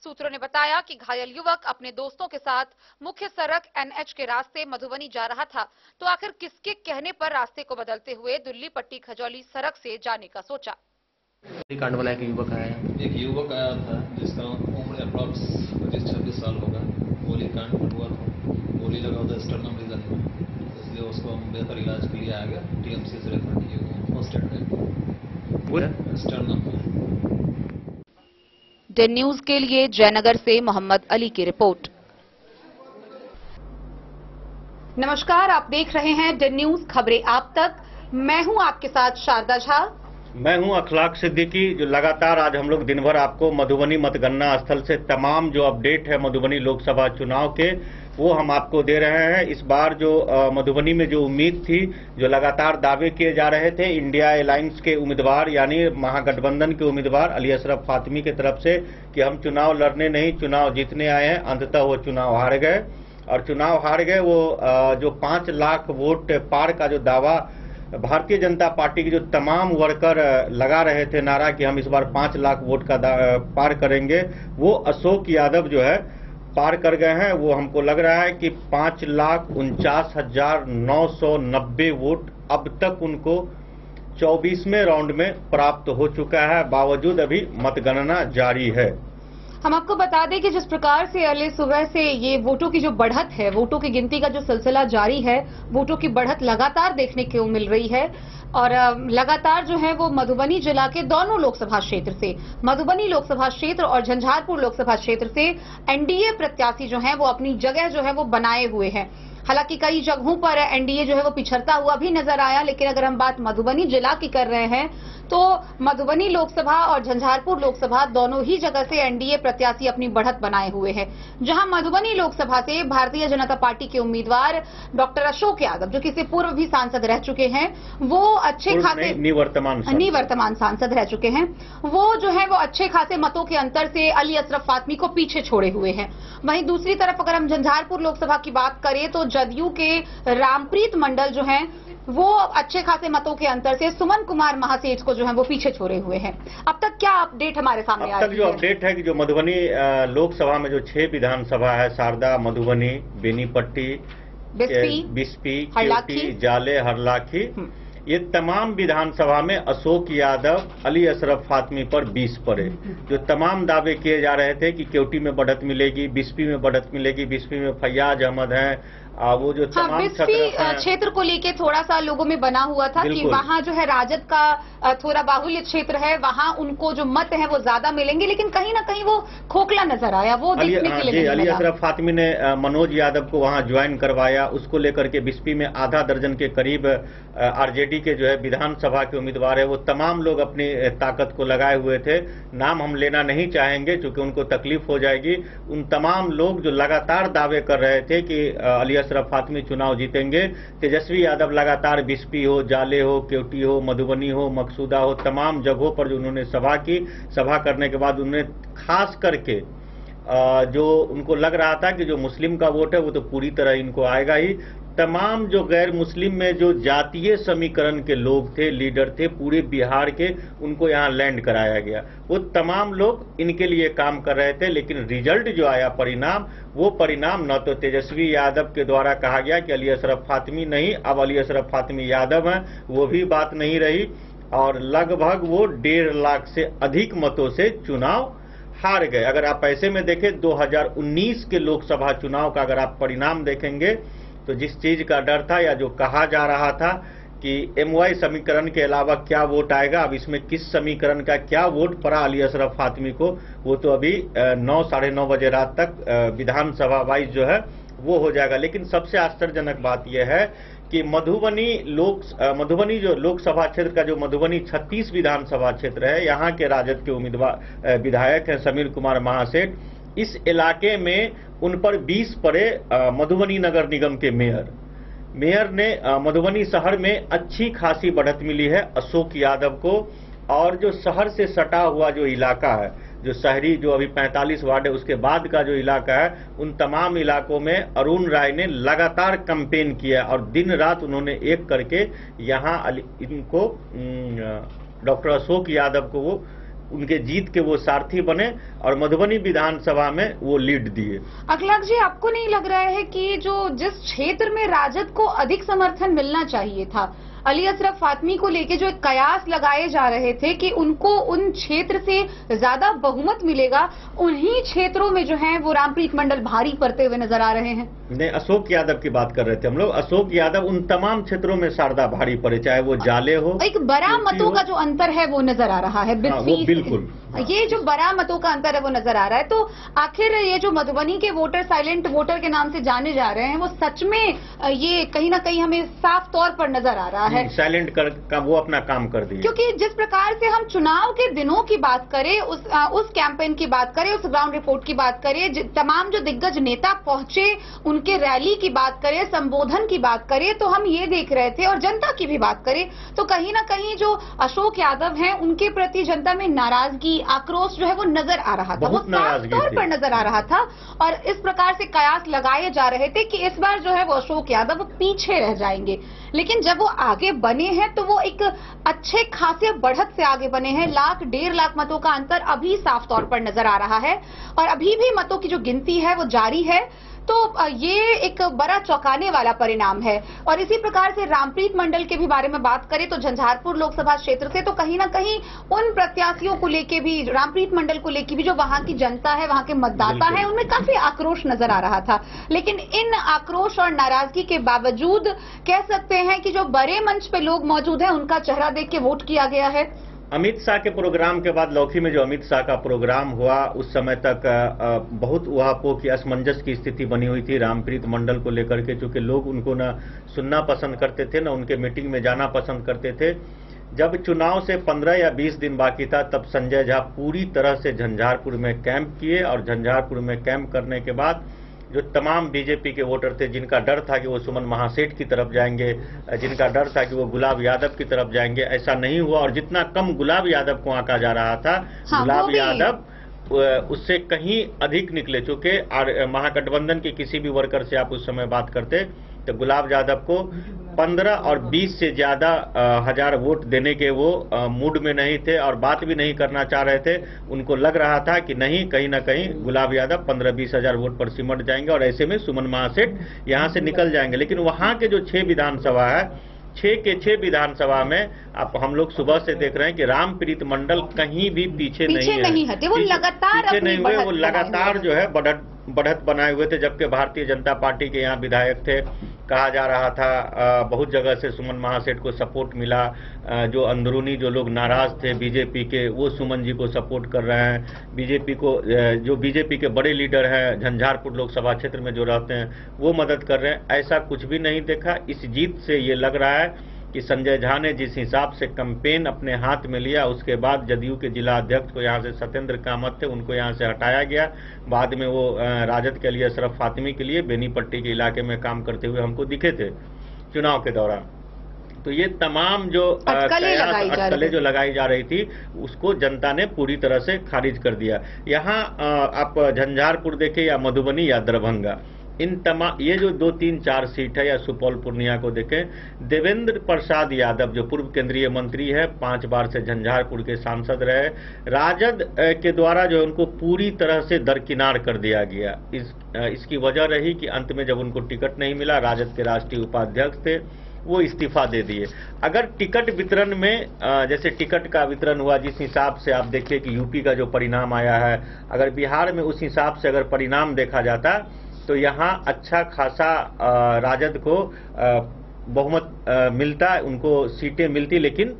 सूत्रों ने बताया कि घायल युवक अपने दोस्तों के साथ मुख्य सड़क NH के रास्ते मधुबनी जा रहा था, तो आखिर किसके कहने पर रास्ते को बदलते हुए दुल्लीपट्टी खजौली सड़क से जाने का सोचा। कांड वाला एक युवक आया था जिसका उम्र अप्रॉक्स 25-26 साल होगा। गोली कांड हुआ था, गोली लगा था स्टर्नम रीजन में, इसलिए उसको हम बेहतर इलाज के लिए आ गया TMC से रेफर किए गए फर्स्ट एड स्टर्नम। डेन न्यूज के लिए जयनगर से मोहम्मद अली की रिपोर्ट। नमस्कार, आप देख रहे हैं डेन न्यूज खबरें आप तक। मैं हूं आपके साथ शारदा झा। मैं हूं अखलाक सिद्दीकी। जो लगातार आज हम लोग दिन भर आपको मधुबनी मतगणना स्थल से तमाम जो अपडेट है मधुबनी लोकसभा चुनाव के, वो हम आपको दे रहे हैं। इस बार जो मधुबनी में जो उम्मीद थी, जो लगातार दावे किए जा रहे थे इंडिया अलायंस के उम्मीदवार यानी महागठबंधन के उम्मीदवार अली अशरफ फातमी की तरफ से कि हम चुनाव लड़ने नहीं चुनाव जीतने आए हैं, अंततः वो चुनाव हार गए। और चुनाव हार गए वो जो 5 लाख वोट पार का जो दावा भारतीय जनता पार्टी के जो तमाम वर्कर लगा रहे थे नारा कि हम इस बार 5 लाख वोट का पार करेंगे, वो अशोक यादव जो है पार कर गए हैं। वो हमको लग रहा है कि 5,49,990 वोट अब तक उनको 24वें राउंड में प्राप्त हो चुका है, बावजूद अभी मतगणना जारी है। हम आपको बता दें कि जिस प्रकार से अगले सुबह से ये वोटों की जो बढ़त है, वोटों की गिनती का जो सिलसिला जारी है, वोटों की बढ़त लगातार देखने को मिल रही है और लगातार जो है वो मधुबनी जिला के दोनों लोकसभा क्षेत्र से, मधुबनी लोकसभा क्षेत्र और झंझारपुर लोकसभा क्षेत्र से एनडीए प्रत्याशी जो है वो अपनी जगह जो है वो बनाए हुए हैं। हालांकि कई जगहों पर एनडीए जो है वो पिछड़ता हुआ भी नजर आया, लेकिन अगर हम बात मधुबनी जिला की कर रहे हैं तो मधुबनी लोकसभा और झंझारपुर लोकसभा दोनों ही जगह से एनडीए प्रत्याशी अपनी बढ़त बनाए हुए हैं। जहां मधुबनी लोकसभा से भारतीय जनता पार्टी के उम्मीदवार डॉक्टर अशोक यादव, जो कि पूर्व भी सांसद रह चुके हैं, वो अच्छे खासे निवर्तमान सांसद रह चुके हैं, वो जो है वो अच्छे खासे मतों के अंतर से अली अशरफ फातमी को पीछे छोड़े हुए हैं। वहीं दूसरी तरफ अगर हम झंझारपुर लोकसभा की बात करें तो जदयू के रामप्रीत मंडल जो हैं वो अच्छे खासे मतों के अंतर से सुमन कुमार महासेठ को जो है वो पीछे छोड़े हुए हैं। अब तक क्या अपडेट हमारे सामने आ रही है? अब तक जो अपडेट है कि जो मधुबनी लोकसभा में जो 6 विधानसभा है, शारदा, मधुबनी, बेनीपट्टी, बिस्पी, केवटी, जाले, हरलाखी, ये तमाम विधानसभा में अशोक यादव अली अशरफ फातमी पर 20 पड़े। जो तमाम दावे किए जा रहे थे कि केवटी में बढ़त मिलेगी, बिस्पी में बढ़त मिलेगी, बिस्पी में फैयाज अहमद हैं, वो जो तमाम क्षेत्र को लेके थोड़ा सा लोगों में बना हुआ था कि वहाँ जो है राजद का थोड़ा बाहुल्य क्षेत्र है, वहाँ उनको जो मत है वो ज्यादा मिलेंगे, लेकिन कहीं ना कहीं वो खोखला नजर आया। वो देखने के लिए अली अशरफ फातमी ने मनोज यादव को वहाँ ज्वाइन करवाया। उसको लेकर के बिस्पी में आधा दर्जन के करीब आरजेडी के जो है विधानसभा के उम्मीदवार है, वो तमाम लोग अपनी ताकत को लगाए हुए थे। नाम हम लेना नहीं चाहेंगे क्योंकि उनको तकलीफ हो जाएगी। उन तमाम लोग जो लगातार दावे कर रहे थे कि अली अशरफ फातमी चुनाव जीतेंगे, तेजस्वी यादव लगातार बिस्पी हो, जाले हो, केवटी हो, मधुबनी हो, मकसूदा हो, तमाम जगहों पर जो उन्होंने सभा की, सभा करने के बाद उन्होंने खास करके जो उनको लग रहा था कि जो मुस्लिम का वोट है वो तो पूरी तरह इनको आएगा ही, तमाम जो गैर मुस्लिम में जो जातीय समीकरण के लोग थे, लीडर थे पूरे बिहार के, उनको यहाँ लैंड कराया गया। वो तमाम लोग इनके लिए काम कर रहे थे, लेकिन रिजल्ट जो आया परिणाम, वो परिणाम न तो तेजस्वी यादव के द्वारा कहा गया कि अली अशरफ फातमी नहीं, अब अली अशरफ फातमी यादव हैं, वो भी बात नहीं रही और लगभग वो 1.5 लाख से अधिक मतों से चुनाव हार गए। अगर आप ऐसे में देखें 2019 के लोकसभा चुनाव का अगर आप परिणाम देखेंगे तो जिस चीज का डर था या जो कहा जा रहा था कि MY समीकरण के अलावा क्या वोट आएगा। अब इसमें किस समीकरण का क्या वोट पड़ा अली अशरफ फातमी को, वो तो अभी 9 साढ़े 9 बजे रात तक विधानसभा वाइज जो है वो हो जाएगा। लेकिन सबसे आश्चर्यजनक बात यह है कि मधुबनी जो लोकसभा क्षेत्र का जो मधुबनी 36 विधानसभा क्षेत्र है, यहाँ के राजद के उम्मीदवार विधायक हैं समीर कुमार महासेठ। इस इलाके में उन पर 20 पड़े मधुबनी नगर निगम के मेयर ने मधुबनी शहर में अच्छी खासी बढ़त मिली है अशोक यादव को। और जो शहर से सटा हुआ जो इलाका है, जो शहरी जो अभी 45 वार्ड है उसके बाद का जो इलाका है, उन तमाम इलाकों में अरुण राय ने लगातार कैंपेन किया और दिन रात उन्होंने एक करके यहाँ इनको डॉक्टर अशोक यादव को वो उनके जीत के वो सारथी बने और मधुबनी विधानसभा में वो लीड दिए। अखलाक जी, आपको नहीं लग रहा है कि जिस क्षेत्र में राजद को अधिक समर्थन मिलना चाहिए था, अली अशरफ फातमी को लेके जो एक कयास लगाए जा रहे थे कि उनको उन क्षेत्र से ज्यादा बहुमत मिलेगा, उन्हीं क्षेत्रों में जो है वो रामप्रीत मंडल भारी पड़ते हुए नजर आ रहे हैं? नहीं, अशोक यादव की बात कर रहे थे हम लोग। अशोक यादव उन तमाम क्षेत्रों में शारदा भारी पड़े, चाहे वो जाले हो। एक बड़ा मतों का जो अंतर है वो नजर आ रहा है। बिल्कुल, ये जो बड़ा मतों का अंतर है वो नजर आ रहा है। तो आखिर ये जो मधुबनी के वोटर साइलेंट वोटर के नाम से जाने जा रहे हैं, वो सच में ये कहीं ना कहीं हमें साफ तौर पर नजर आ रहा है साइलेंट का वो अपना काम कर दिए। क्योंकि जिस प्रकार से हम चुनाव के दिनों की बात करें, उस कैंपेन की बात करें, उस ग्राउंड रिपोर्ट की बात करें, तमाम जो दिग्गज नेता पहुंचे उनके रैली की बात करें, संबोधन की बात करें, तो हम ये देख रहे थे, और जनता की भी बात करें तो कहीं ना कहीं जो अशोक यादव हैं उनके प्रति जनता में नाराजगी, आक्रोश जो है वो नजर आ रहा था, वो साफ तौर पर नजर आ रहा था। और इस प्रकार से कयास लगाए जा रहे थे कि इस बार जो है वो अशोक यादव पीछे रह जाएंगे। लेकिन जब वो आगे बने हैं तो वो एक अच्छे खासे बढ़त से आगे बने हैं। 1 डेढ़ लाख मतों का अंतर अभी साफ तौर पर नजर आ रहा है और अभी भी मतों की जो गिनती है वो जारी है। तो ये एक बड़ा चौंकाने वाला परिणाम है। और इसी प्रकार से रामप्रीत मंडल के भी बारे में बात करें तो झंझारपुर लोकसभा क्षेत्र से तो कहीं ना कहीं उन प्रत्याशियों को लेके भी, रामप्रीत मंडल को लेके भी जो वहां की जनता है, वहां के मतदाता है, उनमें काफी आक्रोश नजर आ रहा था। लेकिन इन आक्रोश और नाराजगी के बावजूद कह सकते हैं कि जो बड़े मंच पे लोग मौजूद हैं उनका चेहरा देख के वोट किया गया है। अमित शाह के प्रोग्राम के बाद लौकी में जो अमित शाह का प्रोग्राम हुआ, उस समय तक बहुत उहापोह की, असमंजस की स्थिति बनी हुई थी रामप्रीत मंडल को लेकर के, चूंकि लोग उनको न सुनना पसंद करते थे, न उनके मीटिंग में जाना पसंद करते थे। जब चुनाव से 15 या 20 दिन बाकी था, तब संजय झा पूरी तरह से झंझारपुर में कैंप किए और झंझारपुर में कैंप करने के बाद जो तमाम बीजेपी के वोटर थे, जिनका डर था कि वो सुमन महासेठ की तरफ जाएंगे, जिनका डर था कि वो गुलाब यादव की तरफ जाएंगे, ऐसा नहीं हुआ। और जितना कम गुलाब यादव को आंका जा रहा था, गुलाब यादव उससे कहीं अधिक निकले। चूंकि महागठबंधन के किसी भी वर्कर से आप उस समय बात करते तो गुलाब यादव को 15 और 20 से ज्यादा हजार वोट देने के वो मूड में नहीं थे और बात भी नहीं करना चाह रहे थे। उनको लग रहा था कि नहीं, कहीं ना कहीं गुलाब यादव 15-20 हजार वोट पर सिमट जाएंगे और ऐसे में सुमन महासेठ यहां से निकल जाएंगे। लेकिन वहां के जो 6 विधानसभा है, 6 के 6 विधानसभा में आप हम लोग सुबह से देख रहे हैं कि रामप्रीत मंडल कहीं भी पीछे नहीं हटे, वो लगातार पीछे नहीं हुए, वो लगातार जो है बढ़त बनाए हुए थे। जबकि भारतीय जनता पार्टी के यहाँ विधायक थे, कहा जा रहा था बहुत जगह से सुमन महासेठ को सपोर्ट मिला, जो अंदरूनी जो लोग नाराज थे बीजेपी के, वो सुमन जी को सपोर्ट कर रहे हैं। बीजेपी को जो बीजेपी के बड़े लीडर हैं झंझारपुर लोकसभा क्षेत्र में जो रहते हैं, वो मदद कर रहे हैं। ऐसा कुछ भी नहीं देखा। इस जीत से ये लग रहा है कि संजय झा ने जिस हिसाब से कैंपेन अपने हाथ में लिया, उसके बाद जदयू के जिला अध्यक्ष को यहाँ से सत्येंद्र कामत थे, उनको यहाँ से हटाया गया। बाद में वो राजद के लिए अशरफ फातमी के लिए बेनीपट्टी के इलाके में काम करते हुए हमको दिखे थे चुनाव के दौरान। तो ये तमाम जो अटकलें जो लगाई जा रही थी, उसको जनता ने पूरी तरह से खारिज कर दिया। यहाँ आप झंझारपुर देखें या मधुबनी या दरभंगा, इन तमाम ये जो 2, 3, 4 सीट है, या सुपौल पूर्णिया को देखें, देवेंद्र प्रसाद यादव जो पूर्व केंद्रीय मंत्री है, 5 बार से झंझारपुर के सांसद रहे, राजद के द्वारा जो उनको पूरी तरह से दरकिनार कर दिया गया। इसकी वजह रही कि अंत में जब उनको टिकट नहीं मिला, राजद के राष्ट्रीय उपाध्यक्ष थे, वो इस्तीफा दे दिए। अगर टिकट वितरण में जैसे टिकट का वितरण हुआ, जिस हिसाब से आप देखिए कि यूपी का जो परिणाम आया है, अगर बिहार में उस हिसाब से अगर परिणाम देखा जाता तो यहाँ अच्छा खासा राजद को बहुमत मिलता, उनको सीटें मिलती, लेकिन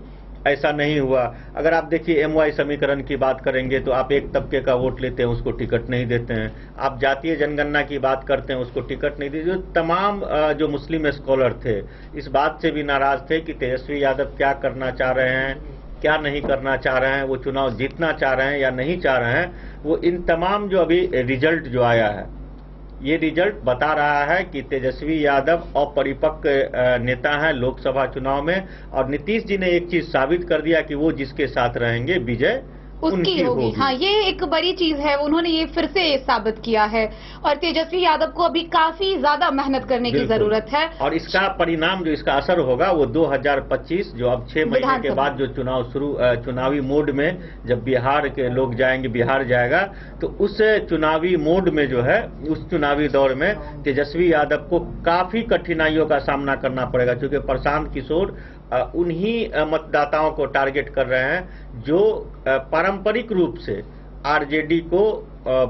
ऐसा नहीं हुआ। अगर आप देखिए MY समीकरण की बात करेंगे तो आप एक तबके का वोट लेते हैं, उसको टिकट नहीं देते हैं। आप जातीय जनगणना की बात करते हैं, उसको टिकट नहीं देते। जो तमाम जो मुस्लिम स्कॉलर थे इस बात से भी नाराज थे कि तेजस्वी यादव क्या करना चाह रहे हैं, क्या नहीं करना चाह रहे हैं, वो चुनाव जीतना चाह रहे हैं या नहीं चाह रहे हैं। वो इन तमाम जो अभी रिजल्ट जो आया है, ये रिजल्ट बता रहा है कि तेजस्वी यादव अपरिपक्व नेता हैं लोकसभा चुनाव में, और नीतीश जी ने एक चीज साबित कर दिया कि वो जिसके साथ रहेंगे विजय उसकी होगी। हाँ, ये एक बड़ी चीज है, उन्होंने ये फिर से साबित किया है। और तेजस्वी यादव को अभी काफी ज्यादा मेहनत करने की जरूरत है। और इसका परिणाम, जो इसका असर होगा वो 2025 जो अब 6 महीने के बाद जो चुनावी मोड में जब बिहार के लोग जाएंगे, बिहार जाएगा, तो उस चुनावी मोड में जो है, उस चुनावी दौर में तेजस्वी यादव को काफी कठिनाइयों का सामना करना पड़ेगा, क्योंकि प्रशांत किशोर उन्हीं मतदाताओं को टारगेट कर रहे हैं जो पारंपरिक रूप से आरजेडी को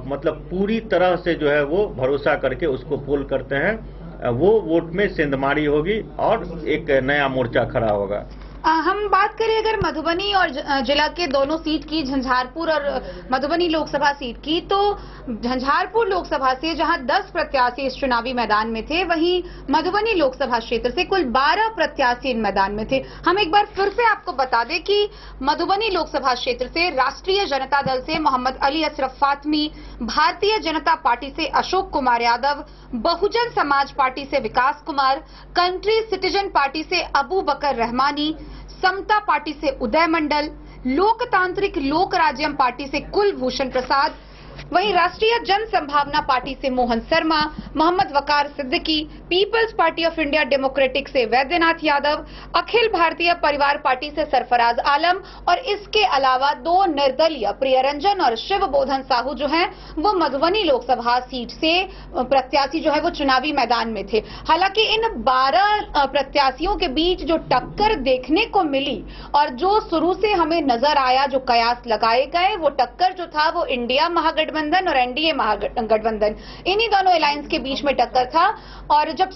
मतलब पूरी तरह से जो है वो भरोसा करके उसको पोल करते हैं। वो वोट में सेंधमारी होगी और एक नया मोर्चा खड़ा होगा। हम बात करें अगर मधुबनी और जिला के दोनों सीट की, झंझारपुर और मधुबनी लोकसभा सीट की, तो झंझारपुर लोकसभा से जहां 10 प्रत्याशी इस चुनावी मैदान में थे, वहीं मधुबनी लोकसभा क्षेत्र से कुल 12 प्रत्याशी इन मैदान में थे। हम एक बार फिर से आपको बता दें कि मधुबनी लोकसभा क्षेत्र से राष्ट्रीय जनता दल से मोहम्मद अली अशरफ फातमी, भारतीय जनता पार्टी से अशोक कुमार यादव, बहुजन समाज पार्टी से विकास कुमार, कंट्री सिटीजन पार्टी से अबू बकर रहमानी, समता पार्टी से उदय मंडल, लोकतांत्रिक लोक राज्यम पार्टी से कुलभूषण प्रसाद, वहीं राष्ट्रीय जन संभावना पार्टी से Mohan Sharma, Mohammad Waqar Siddiqui, people's party of India democratic से वैद्यनाथ यादव, अखिल भारतीय परिवार पार्टी से सरफराज आलम, और इसके अलावा 2 निर्दलीय प्रियरंजन और शिव बोधन साहू जो हैं वो मधुबनी लोकसभा सीट से प्रत्याशी जो है वो चुनावी मैदान में थे। हालांकि इन 12 प्रत्याशियों के बीच जो टक्कर देखने को मिली और जो शुरू से हमें नजर आया, जो कयास लगाए गए, वो टक्कर जो था वो इंडिया महागठबंधन और एनडीए महागठबंधन, इन्हीं दोनों अलायंस के बीच में टक्कर था। और जब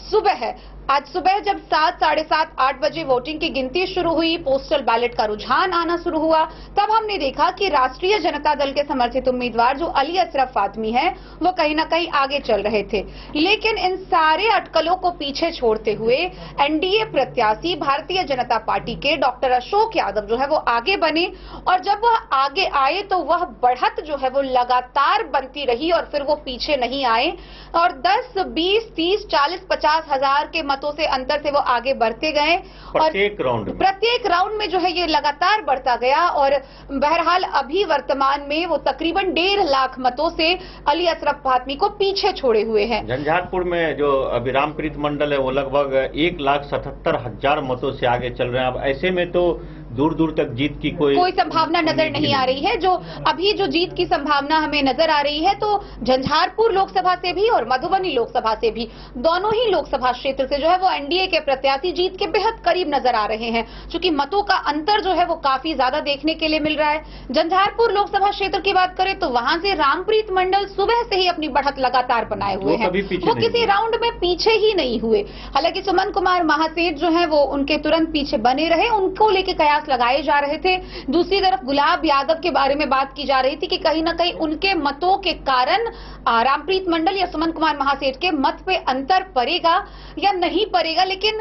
आज सुबह जब 7, साढ़े 7, 8 बजे वोटिंग की गिनती शुरू हुई, पोस्टल बैलेट का रुझान आना शुरू हुआ, तब हमने देखा कि राष्ट्रीय जनता दल के समर्थित उम्मीदवार जो अली अशरफ फातमी हैं, वो कहीं ना कहीं आगे चल रहे थे। लेकिन इन सारे अटकलों को पीछे छोड़ते हुए एनडीए प्रत्याशी भारतीय जनता पार्टी के डॉक्टर अशोक यादव जो है वो आगे बने, और जब वह आगे आए तो वह बढ़त जो है वो लगातार बनती रही और फिर वो पीछे नहीं आए, और 10, 20, 30, 40, 50 हजार के मतों से अंतर से वो आगे बढ़ते गए। प्रत्येक राउंड में जो है ये लगातार बढ़ता गया, और बहरहाल अभी वर्तमान में वो तकरीबन 1.5 लाख मतों से अली अशरफ फातमी को पीछे छोड़े हुए हैं। झंझारपुर में जो अभी रामप्रीत मंडल है वो लगभग 1,77,000 मतों से आगे चल रहे हैं। अब ऐसे में तो दूर दूर तक जीत की कोई संभावना नजर नहीं आ रही है। जो अभी जो जीत की संभावना हमें नजर आ रही है, तो झंझारपुर लोकसभा से भी और मधुबनी लोकसभा से भी, दोनों ही लोकसभा क्षेत्र से जो है वो एनडीए के प्रत्याशी जीत के बेहद करीब नजर आ रहे हैं, क्योंकि मतों का अंतर जो है वो काफी ज्यादा देखने के लिए मिल रहा है। झंझारपुर लोकसभा क्षेत्र की बात करें तो वहां से रामप्रीत मंडल सुबह से ही अपनी बढ़त लगातार बनाए हुए हैं, वो किसी राउंड में पीछे ही नहीं हुए। हालांकि सुमन कुमार महासेठ जो है वो उनके तुरंत पीछे बने रहे, उनको लेके कयास लगाए जा रहे थे। दूसरी तरफ गुलाब यादव के बारे में बात की जा रही थी कि कहीं ना कहीं उनके मतों के कारण रामप्रीत मंडल या सुमन कुमार महासेठ के मत पे अंतर पड़ेगा या नहीं पड़ेगा, लेकिन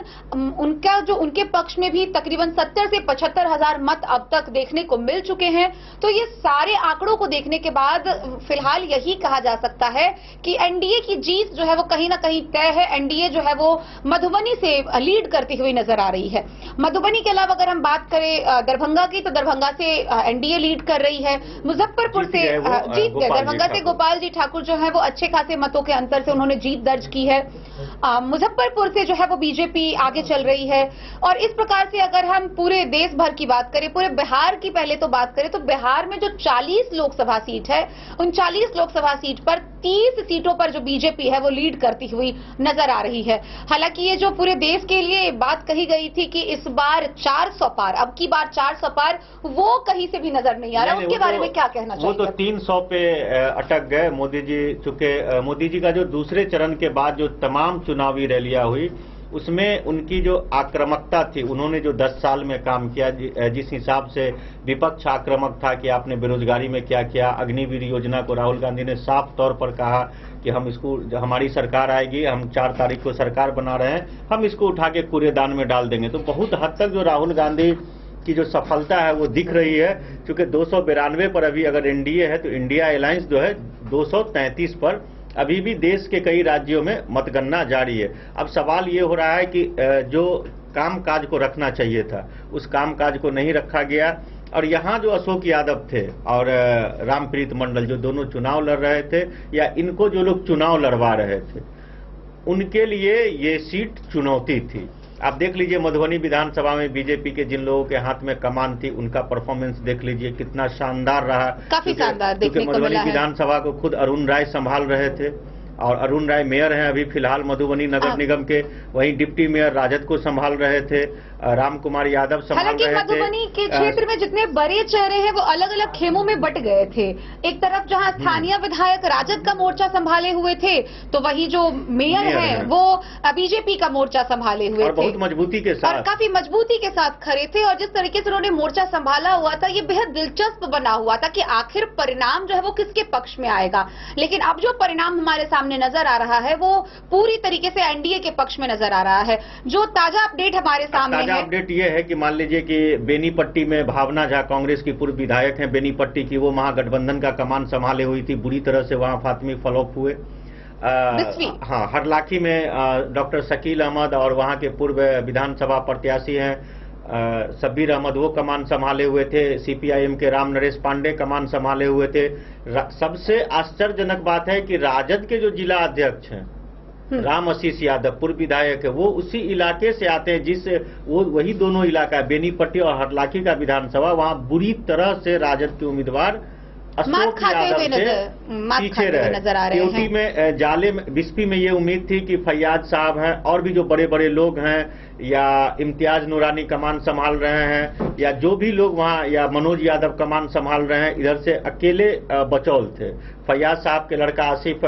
उनका जो उनके पक्ष में भी तकरीबन 70 से 75 हजार मत अब तक देखने को मिल चुके हैं। तो ये सारे आंकड़ों को देखने के बाद फिलहाल यही कहा जा सकता है कि एनडीए की जीत जो है वो कहीं ना कहीं तय है। एनडीए जो है वो मधुबनी से लीड करती हुई नजर आ रही है। मधुबनी के अलावा अगर हम बात करें दरभंगा की, तो दरभंगा से एनडीए लीड कर रही है। मुजफ्फरपुर से जीत गए दरभंगा से गोपाल जी ठाकुर जो है वो अच्छे खासे मतों के अंतर से उन्होंने जीत दर्ज की है। मुजफ्फरपुर से जो है वो बीजेपी आगे चल रही है। और इस प्रकार से अगर हम पूरे देश भर की बात करें, पूरे बिहार की पहले तो बात करें, तो बिहार में जो 40 लोकसभा सीट है, उन 40 लोकसभा सीट पर 30 सीटों पर जो बीजेपी है वो लीड करती हुई नजर आ रही है। हालांकि ये जो पूरे देश के लिए बात कही गई थी कि इस बार 400 पार, अब की बार 400 पार, वो कहीं से भी नजर नहीं आ रहा। उसके बारे में क्या कहना चाहिए? वो तो 300 पे अटक गए मोदी जी। चूंकि मोदी जी का जो दूसरे चरण के बाद जो तमाम चुनावी रैलियां हुई उसमें उनकी जो आक्रामकता थी, उन्होंने जो 10 साल में काम किया, जिस हिसाब से विपक्ष आक्रामक था कि आपने बेरोजगारी में क्या किया, अग्निवीर योजना को राहुल गांधी ने साफ तौर पर कहा कि हम इसको, हमारी सरकार आएगी, हम 4 तारीख को सरकार बना रहे हैं, हम इसको उठा के कूड़ेदान में डाल देंगे। तो बहुत हद तक जो राहुल गांधी की जो सफलता है वो दिख रही है, क्योंकि 292 पर अभी अगर एनडीए है तो इंडिया अलायंस जो है 233 पर अभी भी देश के कई राज्यों में मतगणना जारी है। अब सवाल ये हो रहा है कि जो कामकाज को रखना चाहिए था उस कामकाज को नहीं रखा गया, और यहाँ जो अशोक यादव थे और रामप्रीत मंडल जो दोनों चुनाव लड़ रहे थे, या इनको जो लोग चुनाव लड़वा रहे थे, उनके लिए ये सीट चुनौती थी। आप देख लीजिए मधुबनी विधानसभा में बीजेपी के जिन लोगों के हाथ में कमान थी उनका परफॉर्मेंस देख लीजिए कितना शानदार रहा। काफी शानदार देखने को मिला है। मधुबनी विधानसभा को खुद अरुण राय संभाल रहे थे, और अरुण राय मेयर हैं अभी फिलहाल मधुबनी नगर निगम के, वहीं डिप्टी मेयर राजद को संभाल रहे थे, राम कुमार यादव संभाल रहे थे। हालांकि मधुबनी के क्षेत्र में जितने बड़े चेहरे हैं वो अलग अलग खेमों में बट गए थे। एक तरफ जहां स्थानीय विधायक राजद का मोर्चा संभाले हुए थे, तो वहीं जो मेयर है वो बीजेपी का मोर्चा संभाले हुए थे, बहुत मजबूती के साथ, और काफी मजबूती के साथ खड़े थे। और जिस तरीके से उन्होंने मोर्चा संभाला हुआ था, ये बेहद दिलचस्प बना हुआ था कि आखिर परिणाम जो है वो किसके पक्ष में आएगा। लेकिन अब जो परिणाम हमारे सामने नजर आ रहा है वो पूरी तरीके से एनडीए के पक्ष में नजर आ रहा है। जो ताजा अपडेट हमारे सामने है, अपडेट ये है कि मान लीजिए कि बेनीपट्टी में भावना झा कांग्रेस की पूर्व विधायक हैं बेनीपट्टी की, वो महागठबंधन का कमान संभाले हुई थी, बुरी तरह से वहां फातिमी फ्लॉप हुए। हाँ, हरलाखी में डॉक्टर शकील अहमद और वहां के पूर्व विधानसभा प्रत्याशी हैं शब्बीर अहमद, वो कमान संभाले हुए थे। सीपीआईएम के राम नरेश पांडे कमान संभाले हुए थे। सबसे आश्चर्यजनक बात है कि राजद के जो जिला अध्यक्ष हैं राम आशीष यादव, पूर्व विधायक है, वो उसी इलाके से आते हैं जिस वो वही दोनों इलाका बेनीपट्टी और हरलाखी का विधानसभा, वहां बुरी तरह से राजद के उम्मीदवार अशोक यादव से पीछे रहे। केवटी में जाले में बिस्पी में ये उम्मीद थी कि फैयाज साहब हैं और भी जो बड़े बड़े लोग हैं, या इम्तियाज नूरानी कमान संभाल रहे हैं, या जो भी लोग वहां, या मनोज यादव कमान संभाल रहे हैं, इधर से अकेले बचौल थे। फैयाज साहब के लड़का आसिफ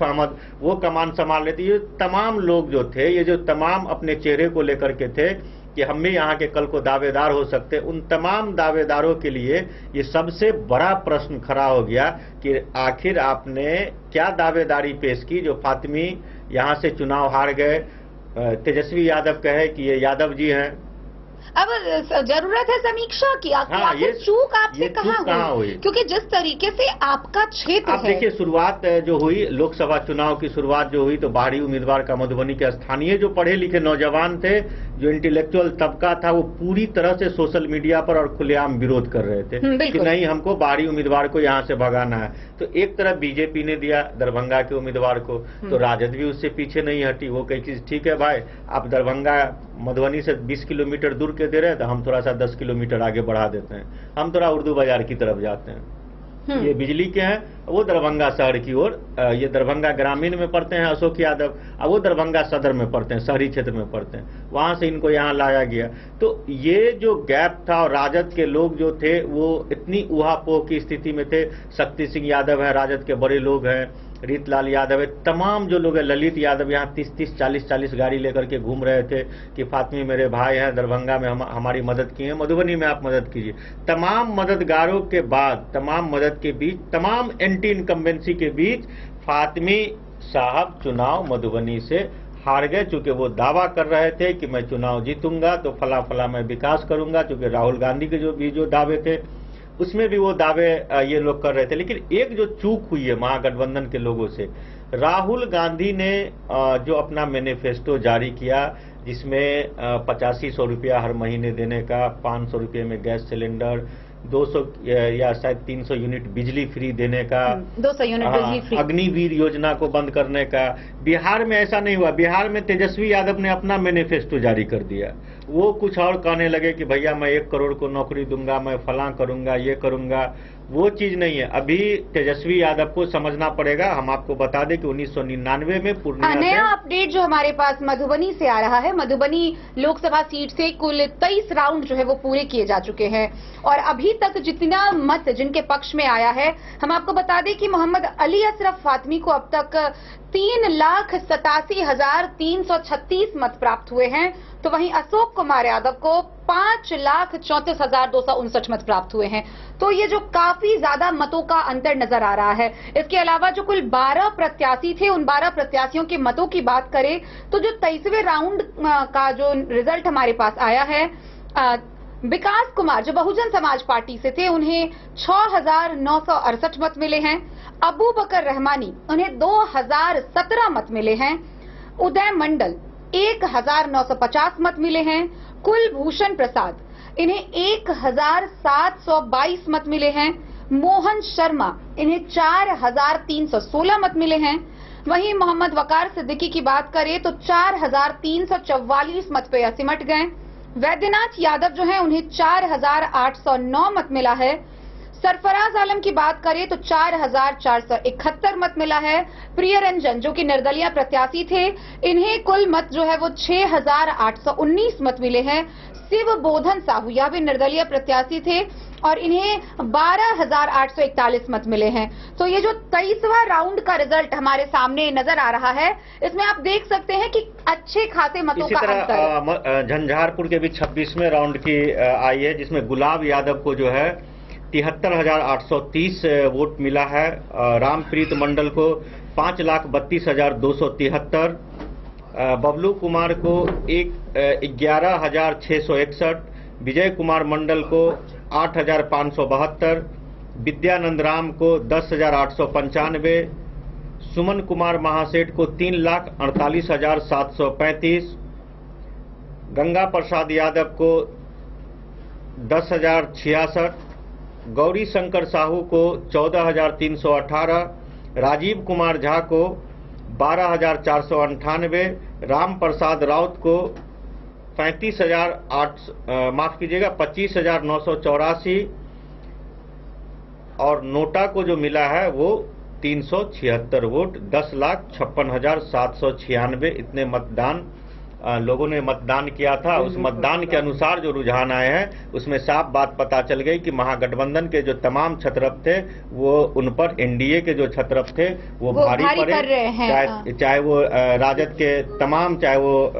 अहमद वो कमान संभाल रहे थे। ये तमाम लोग जो थे, ये जो तमाम अपने चेहरे को लेकर के थे कि हम भी यहाँ के कल को दावेदार हो सकते, उन तमाम दावेदारों के लिए ये सबसे बड़ा प्रश्न खड़ा हो गया कि आखिर आपने क्या दावेदारी पेश की जो फातिमी यहाँ से चुनाव हार गए। तेजस्वी यादव कहे कि ये यादव जी हैं। अब जरूरत है समीक्षा की, आखिर चूक आपसे कहाँ हुई? क्योंकि जिस तरीके से आपका क्षेत्र है, देखिए शुरुआत जो हुई लोकसभा चुनाव की शुरुआत जो हुई, तो बाहरी उम्मीदवार का मधुबनी के स्थानीय जो पढ़े लिखे नौजवान थे, जो इंटेलेक्चुअल तबका था, वो पूरी तरह से सोशल मीडिया पर और खुलेआम विरोध कर रहे थे कि नहीं, हमको बाहरी उम्मीदवार को यहाँ से भगाना है। तो एक तरफ बीजेपी ने दिया दरभंगा के उम्मीदवार को, तो राजद भी उससे पीछे नहीं हटी। वो कही कि ठीक है भाई, आप दरभंगा मधुबनी से 20 किलोमीटर दूर के दे रहे हैं, तो हम थोड़ा सा 10 किलोमीटर आगे बढ़ा देते हैं, हम थोड़ा उर्दू बाजार की तरफ जाते हैं। ये बिजली के हैं, वो दरभंगा शहर की ओर, ये दरभंगा ग्रामीण में पढ़ते हैं अशोक यादव, और वो दरभंगा सदर में पढ़ते हैं, शहरी क्षेत्र में पढ़ते हैं, वहां से इनको यहाँ लाया गया। तो ये जो गैप था, और राजद के लोग जो थे वो इतनी उहापोह की स्थिति में थे। शक्ति सिंह यादव है, राजद के बड़े लोग हैं, रीतलाल यादव है, तमाम जो लोग हैं, ललित यादव यहाँ 30-30, 40-40 गाड़ी लेकर के घूम रहे थे कि फातिमी मेरे भाई हैं, दरभंगा में हमारी मदद की है, मधुबनी में आप मदद कीजिए। तमाम मददगारों के बाद, तमाम मदद के बीच, तमाम एंटी इनकम्बेंसी के बीच भी साहब चुनाव मधुबनी से हार गए, चूंकि वो दावा कर रहे थे कि मैं चुनाव जीतूंगा तो फला फला मैं विकास करूंगा, चूंकि राहुल गांधी के जो दावे थे उसमें भी वो दावे ये लोग कर रहे थे। लेकिन एक जो चूक हुई है महागठबंधन के लोगों से, राहुल गांधी ने जो अपना मैनिफेस्टो जारी किया, जिसमें 8500 रुपया हर महीने देने का, 500 रुपये में गैस सिलेंडर, 200 या शायद 300 यूनिट बिजली फ्री देने का, 200 यूनिट बिजली फ्री, अग्निवीर योजना को बंद करने का। बिहार में ऐसा नहीं हुआ। बिहार में तेजस्वी यादव ने अपना मैनिफेस्टो जारी कर दिया। वो कुछ और कहने लगे कि भैया मैं 1 करोड़ को नौकरी दूंगा, मैं फलां करूंगा, ये करूंगा। वो चीज नहीं है। अभी तेजस्वी यादव को समझना पड़ेगा। हम आपको बता दें कि 1999 में पूर्णिया नया अपडेट जो हमारे पास मधुबनी से आ रहा है, मधुबनी लोकसभा सीट से कुल 23 राउंड जो है वो पूरे किए जा चुके हैं और अभी तक जितना मत जिनके पक्ष में आया है, हम आपको बता दें कि मोहम्मद अली असरफ फातमी को अब तक 3,87,336 मत प्राप्त हुए हैं, तो वहीं अशोक कुमार यादव को 5,34,259 मत प्राप्त हुए हैं। तो ये जो काफी ज्यादा मतों का अंतर नजर आ रहा है। इसके अलावा जो कुल 12 प्रत्याशी थे, उन 12 प्रत्याशियों के मतों की बात करें तो जो 23वें राउंड का जो रिजल्ट हमारे पास आया है, विकास कुमार जो बहुजन समाज पार्टी से थे, उन्हें 6,968 मत मिले हैं। अबू बकर रहमानी, उन्हें 2,017 मत मिले हैं। उदय मंडल 1,950 मत मिले हैं। कुलभूषण प्रसाद, इन्हें 1,722 मत मिले हैं। मोहन शर्मा, इन्हें 4,316 मत मिले हैं। वहीं मोहम्मद वकार सिद्दीकी की बात करें तो 4,344 मत पे सिमट गए। वैद्यनाथ यादव जो है उन्हें 4,809 मत मिला है। सरफराज आलम की बात करें तो 4,471 मत मिला है। प्रिय रंजन जो कि निर्दलीय प्रत्याशी थे, इन्हें कुल मत जो है वो 6,819 मत मिले हैं। शिव बोधन साहू यह भी निर्दलीय प्रत्याशी थे और इन्हें 12,841 मत मिले हैं। तो ये जो 23वां राउंड का रिजल्ट हमारे सामने नजर आ रहा है, इसमें आप देख सकते हैं कि अच्छे खासे मतों का अंतर। झंझारपुर के भी 26वें राउंड की आई है, जिसमें गुलाब यादव को जो है 73,830 वोट मिला है। रामप्रीत मंडल को 5,32,273, बबलू कुमार को 11,661, विजय कुमार मंडल को 8,572, विद्यानंद राम को 10,895, सुमन कुमार महासेठ को 3,48,735, गंगा प्रसाद यादव को 10,066, गौरी शंकर साहू को 14,318, राजीव कुमार झा को 12,498, राम प्रसाद राउत को 25,984 और नोटा को जो मिला है वो 376 वोट, 10,56,796 इतने मतदान लोगों ने मतदान किया था। उस मतदान के अनुसार जो रुझान आए हैं उसमें साफ बात पता चल गई कि महागठबंधन के जो तमाम छत्रप थे वो उन पर एनडीए के जो छत्रप थे वो भारी पड़े। चाहे वो राजद के तमाम, चाहे वो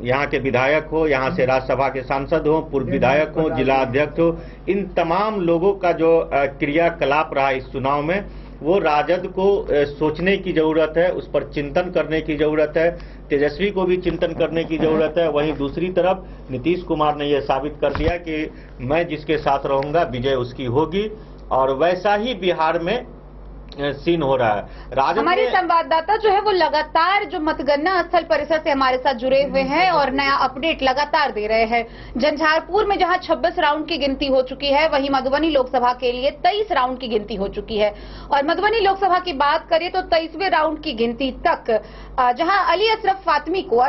यहाँ के विधायक हो, यहाँ से राज्यसभा के सांसद हो, पूर्व विधायक हो, जिला अध्यक्ष हो, इन तमाम लोगों का जो क्रियाकलाप रहा इस चुनाव में, वो राजद को सोचने की जरूरत है, उस पर चिंतन करने की जरूरत है, तेजस्वी को भी चिंतन करने की जरूरत है। वहीं दूसरी तरफ नीतीश कुमार ने यह साबित कर दिया कि मैं जिसके साथ रहूंगा विजय उसकी होगी, और वैसा ही बिहार में सीन हो रहा है। हमारे संवाददाता जो है वो लगातार जो मतगणना स्थल परिसर से हमारे साथ जुड़े हुए हैं और नया अपडेट लगातार दे रहे हैं। झंझारपुर में जहां 26 राउंड की गिनती हो चुकी है, वहीं मधुबनी लोकसभा के लिए 23 राउंड की गिनती हो चुकी है। और मधुबनी लोकसभा की बात करें तो 23वें राउंड की गिनती तक जहां अली असरफ फातमी को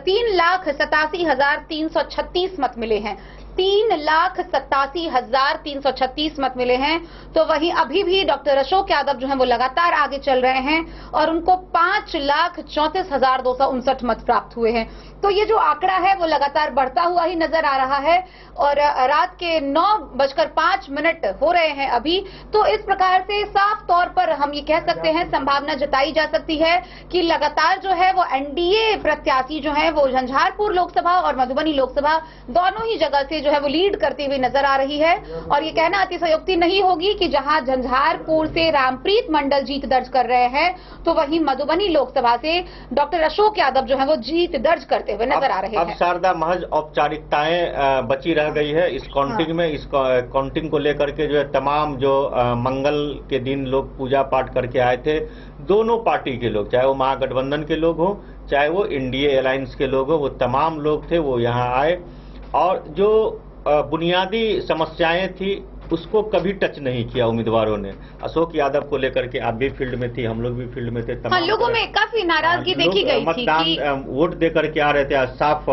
3,87,336 मत मिले हैं, 3,87,336 मत मिले हैं, तो वहीं अभी भी डॉक्टर अशोक यादव जो हैं वो लगातार आगे चल रहे हैं और उनको 5,34,259 मत प्राप्त हुए हैं। तो ये जो आंकड़ा है वो लगातार बढ़ता हुआ ही नजर आ रहा है और रात के 9:05 हो रहे हैं अभी। तो इस प्रकार से साफ तौर पर हम ये कह सकते हैं, संभावना जताई जा सकती है कि लगातार जो है वो एनडीए प्रत्याशी जो है वो झंझारपुर लोकसभा और मधुबनी लोकसभा दोनों ही जगह से जो है वो लीड करती हुई नजर आ रही है। और ये कहना अतिशयोक्ति नहीं होगी कि जहां झंझारपुर से रामप्रीत मंडल जीत दर्ज कर रहे हैं, तो वहीं मधुबनी लोकसभा से डॉक्टर अशोक यादव जो है वो जीत दर्ज करते हुए नजर आ रहे हैं। अब शारदा महज औपचारिकताएं बची रह गई है इस काउंटिंग में। इस काउंटिंग को लेकर के जो है तमाम जो मंगल के दिन लोग पूजा पाठ करके आए थे, दोनों पार्टी के लोग, चाहे वो महागठबंधन के लोग हो, चाहे वो एनडीए अलायंस के लोग हो, वो तमाम लोग थे वो यहाँ आए और जो बुनियादी समस्याएं थी उसको कभी टच नहीं किया उम्मीदवारों ने। अशोक यादव को लेकर के आप भी फील्ड में थी, हम लोग भी फील्ड में थे, तमाम लोगों में काफी नाराजगी देखी गई थी। मतदान वोट दे करके आ रहे थे, साफ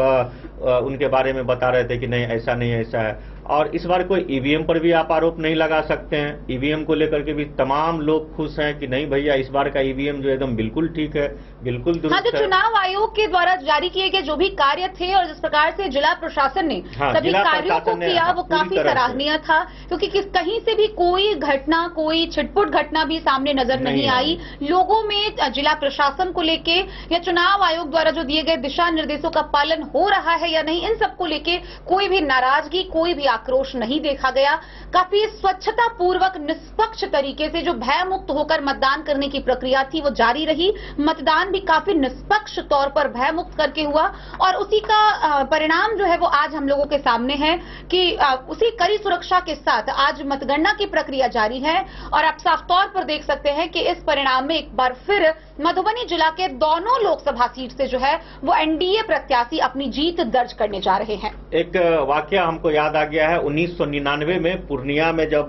उनके बारे में बता रहे थे कि नहीं ऐसा नहीं ऐसा है। और इस बार कोई ईवीएम पर भी आप आरोप नहीं लगा सकते हैं। ईवीएम को लेकर के भी तमाम लोग खुश हैं कि नहीं भैया इस बार का ईवीएम जो एकदम बिल्कुल ठीक है, बिल्कुल दुरुस्त हाँ, जो है। चुनाव आयोग के द्वारा जारी किए गए जो भी कार्य थे और जिस प्रकार से जिला प्रशासन ने सभी कार्यों को किया वो काफी सराहनीय था, क्योंकि कहीं से भी कोई घटना, कोई छिटपुट घटना भी सामने नजर नहीं आई। लोगों में जिला प्रशासन को लेके या चुनाव आयोग द्वारा जो दिए गए दिशा निर्देशों का पालन हो रहा है या नहीं, इन सबको लेके कोई भी नाराजगी, कोई भी आक्रोश नहीं देखा गया। काफी स्वच्छता पूर्वक निष्पक्ष तरीके से जो भय मुक्त होकर मतदान करने की प्रक्रिया थी वो जारी रही। मतदान भी काफी निष्पक्ष तौर पर भय मुक्त करके हुआ और उसी का परिणाम जो है वो आज हम लोगों के सामने है कि उसी कड़ी सुरक्षा के साथ आज मतगणना की प्रक्रिया जारी है और आप साफ तौर पर देख सकते हैं कि इस परिणाम में एक बार फिर मधुबनी जिला के दोनों लोकसभा सीट से जो है वो एनडीए प्रत्याशी अपनी जीत दर्ज करने जा रहे हैं। एक वाकया हमको याद आ गया है, 1999 में पूर्णिया में जब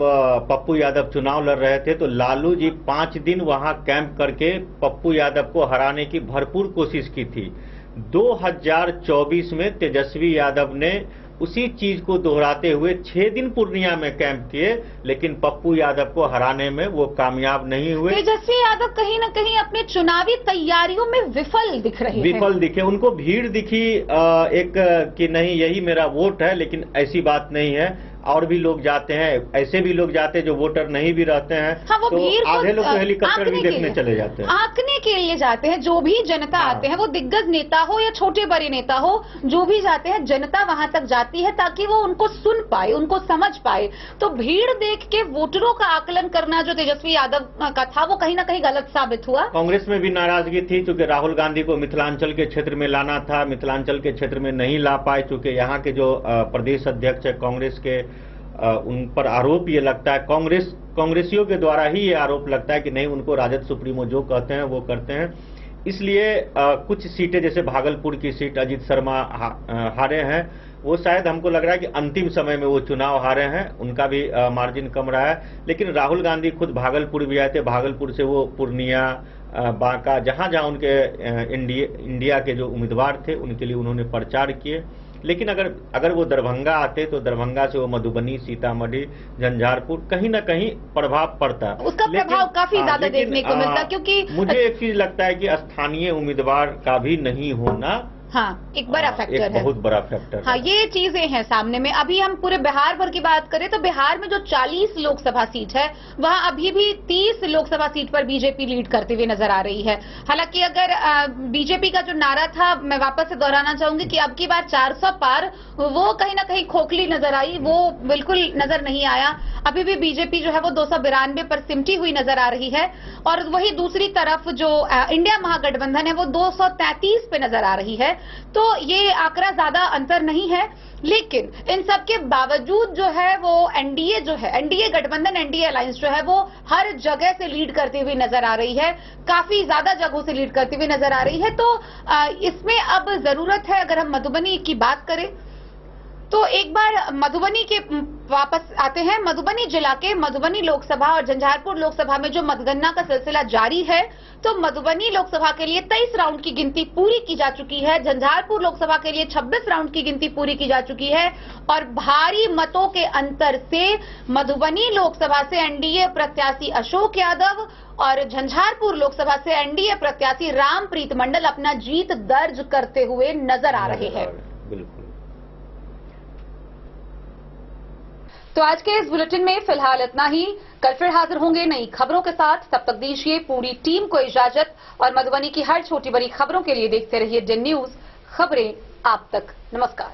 पप्पू यादव चुनाव लड़ रहे थे तो लालू जी 5 दिन वहां कैंप करके पप्पू यादव को हराने की भरपूर कोशिश की थी। 2024 में तेजस्वी यादव ने उसी चीज को दोहराते हुए 6 दिन पूर्णिया में कैंप किए, लेकिन पप्पू यादव को हराने में वो कामयाब नहीं हुए। तेजस्वी यादव कहीं न कहीं अपने चुनावी तैयारियों में विफल दिख रहे हैं। विफल दिखे, उनको भीड़ दिखी एक कि नहीं यही मेरा वोट है, लेकिन ऐसी बात नहीं है। और भी लोग जाते हैं, ऐसे भी लोग जाते हैं जो वोटर नहीं भी रहते हैं। हाँ, वो तो भीड़ आधे लोग तो हेलीकॉप्टर भी देखने चले जाते हैं, आंकने के लिए जाते हैं। जो भी जनता आते हैं, वो दिग्गज नेता हो या छोटे बड़े नेता हो, जो भी जाते हैं जनता वहां तक जाती है ताकि वो उनको सुन पाए, उनको समझ पाए। तो भीड़ देख के वोटरों का आकलन करना जो तेजस्वी यादव का था वो कहीं ना कहीं गलत साबित हुआ। कांग्रेस में भी नाराजगी थी क्योंकि राहुल गांधी को मिथिलांचल के क्षेत्र में लाना था, मिथिलांचल के क्षेत्र में नहीं ला पाए क्योंकि यहाँ के जो प्रदेश अध्यक्ष है कांग्रेस के, उन पर आरोप ये लगता है, कांग्रेसियों के द्वारा ही ये आरोप लगता है कि नहीं उनको राजद सुप्रीमो जो कहते हैं वो करते हैं। इसलिए कुछ सीटें जैसे भागलपुर की सीट अजीत शर्मा हारे हैं, वो शायद हमको लग रहा है कि अंतिम समय में वो चुनाव हारे हैं, उनका भी मार्जिन कम रहा है। लेकिन राहुल गांधी खुद भागलपुर भी आए थे, भागलपुर से वो पूर्णिया, बांका, जहां जहां उनके इंडिया के जो उम्मीदवार थे उनके लिए उन्होंने प्रचार किए। लेकिन अगर वो दरभंगा आते तो दरभंगा से वो मधुबनी, सीतामढ़ी, झंझारपुर कहीं ना कहीं प्रभाव पड़ता। उसका प्रभाव काफी ज्यादा देखने को मिलता, क्योंकि मुझे एक चीज लगता है कि स्थानीय उम्मीदवार का भी नहीं होना एक बड़ा फैक्टर है, बहुत बड़ा फैक्टर। हाँ, ये चीजें हैं सामने में। अभी हम पूरे बिहार भर की बात करें तो बिहार में जो 40 लोकसभा सीट है वहां अभी भी 30 लोकसभा सीट पर बीजेपी लीड करते हुए नजर आ रही है। हालांकि अगर बीजेपी का जो नारा था, मैं वापस से दोहराना चाहूंगी कि अब की बार 400 पार, वो कहीं ना कहीं खोखली नजर आई, वो बिल्कुल नजर नहीं आया। अभी भी बीजेपी जो है वो 292 पर सिमटी हुई नजर आ रही है और वही दूसरी तरफ जो इंडिया महागठबंधन है वो 233 पे नजर आ रही है। तो ये आंकड़ा ज्यादा अंतर नहीं है, लेकिन इन सब के बावजूद जो है वो एनडीए जो है, एनडीए गठबंधन, एनडीए अलायंस जो है वो हर जगह से लीड करती हुई नजर आ रही है, काफी ज्यादा जगहों से लीड करती हुई नजर आ रही है। तो इसमें अब जरूरत है, अगर हम मधुबनी की बात करें तो एक बार मधुबनी के वापस आते हैं। मधुबनी जिला के मधुबनी लोकसभा और झंझारपुर लोकसभा में जो मतगणना का सिलसिला जारी है, तो मधुबनी लोकसभा के लिए 23 राउंड की गिनती पूरी की जा चुकी है, झंझारपुर लोकसभा के लिए 26 राउंड की गिनती पूरी की जा चुकी है और भारी मतों के अंतर से मधुबनी लोकसभा से एनडीए प्रत्याशी अशोक यादव और झंझारपुर लोकसभा से एनडीए प्रत्याशी रामप्रीत मंडल अपना जीत दर्ज करते हुए नजर आ रहे हैं। बिल्कुल। तो आज के इस बुलेटिन में फिलहाल इतना ही। कल फिर हाजिर होंगे नई खबरों के साथ। तब तक दीजिए पूरी टीम को इजाजत और मधुबनी की हर छोटी बड़ी खबरों के लिए देखते रहिए DIN न्यूज, खबरें आप तक। नमस्कार।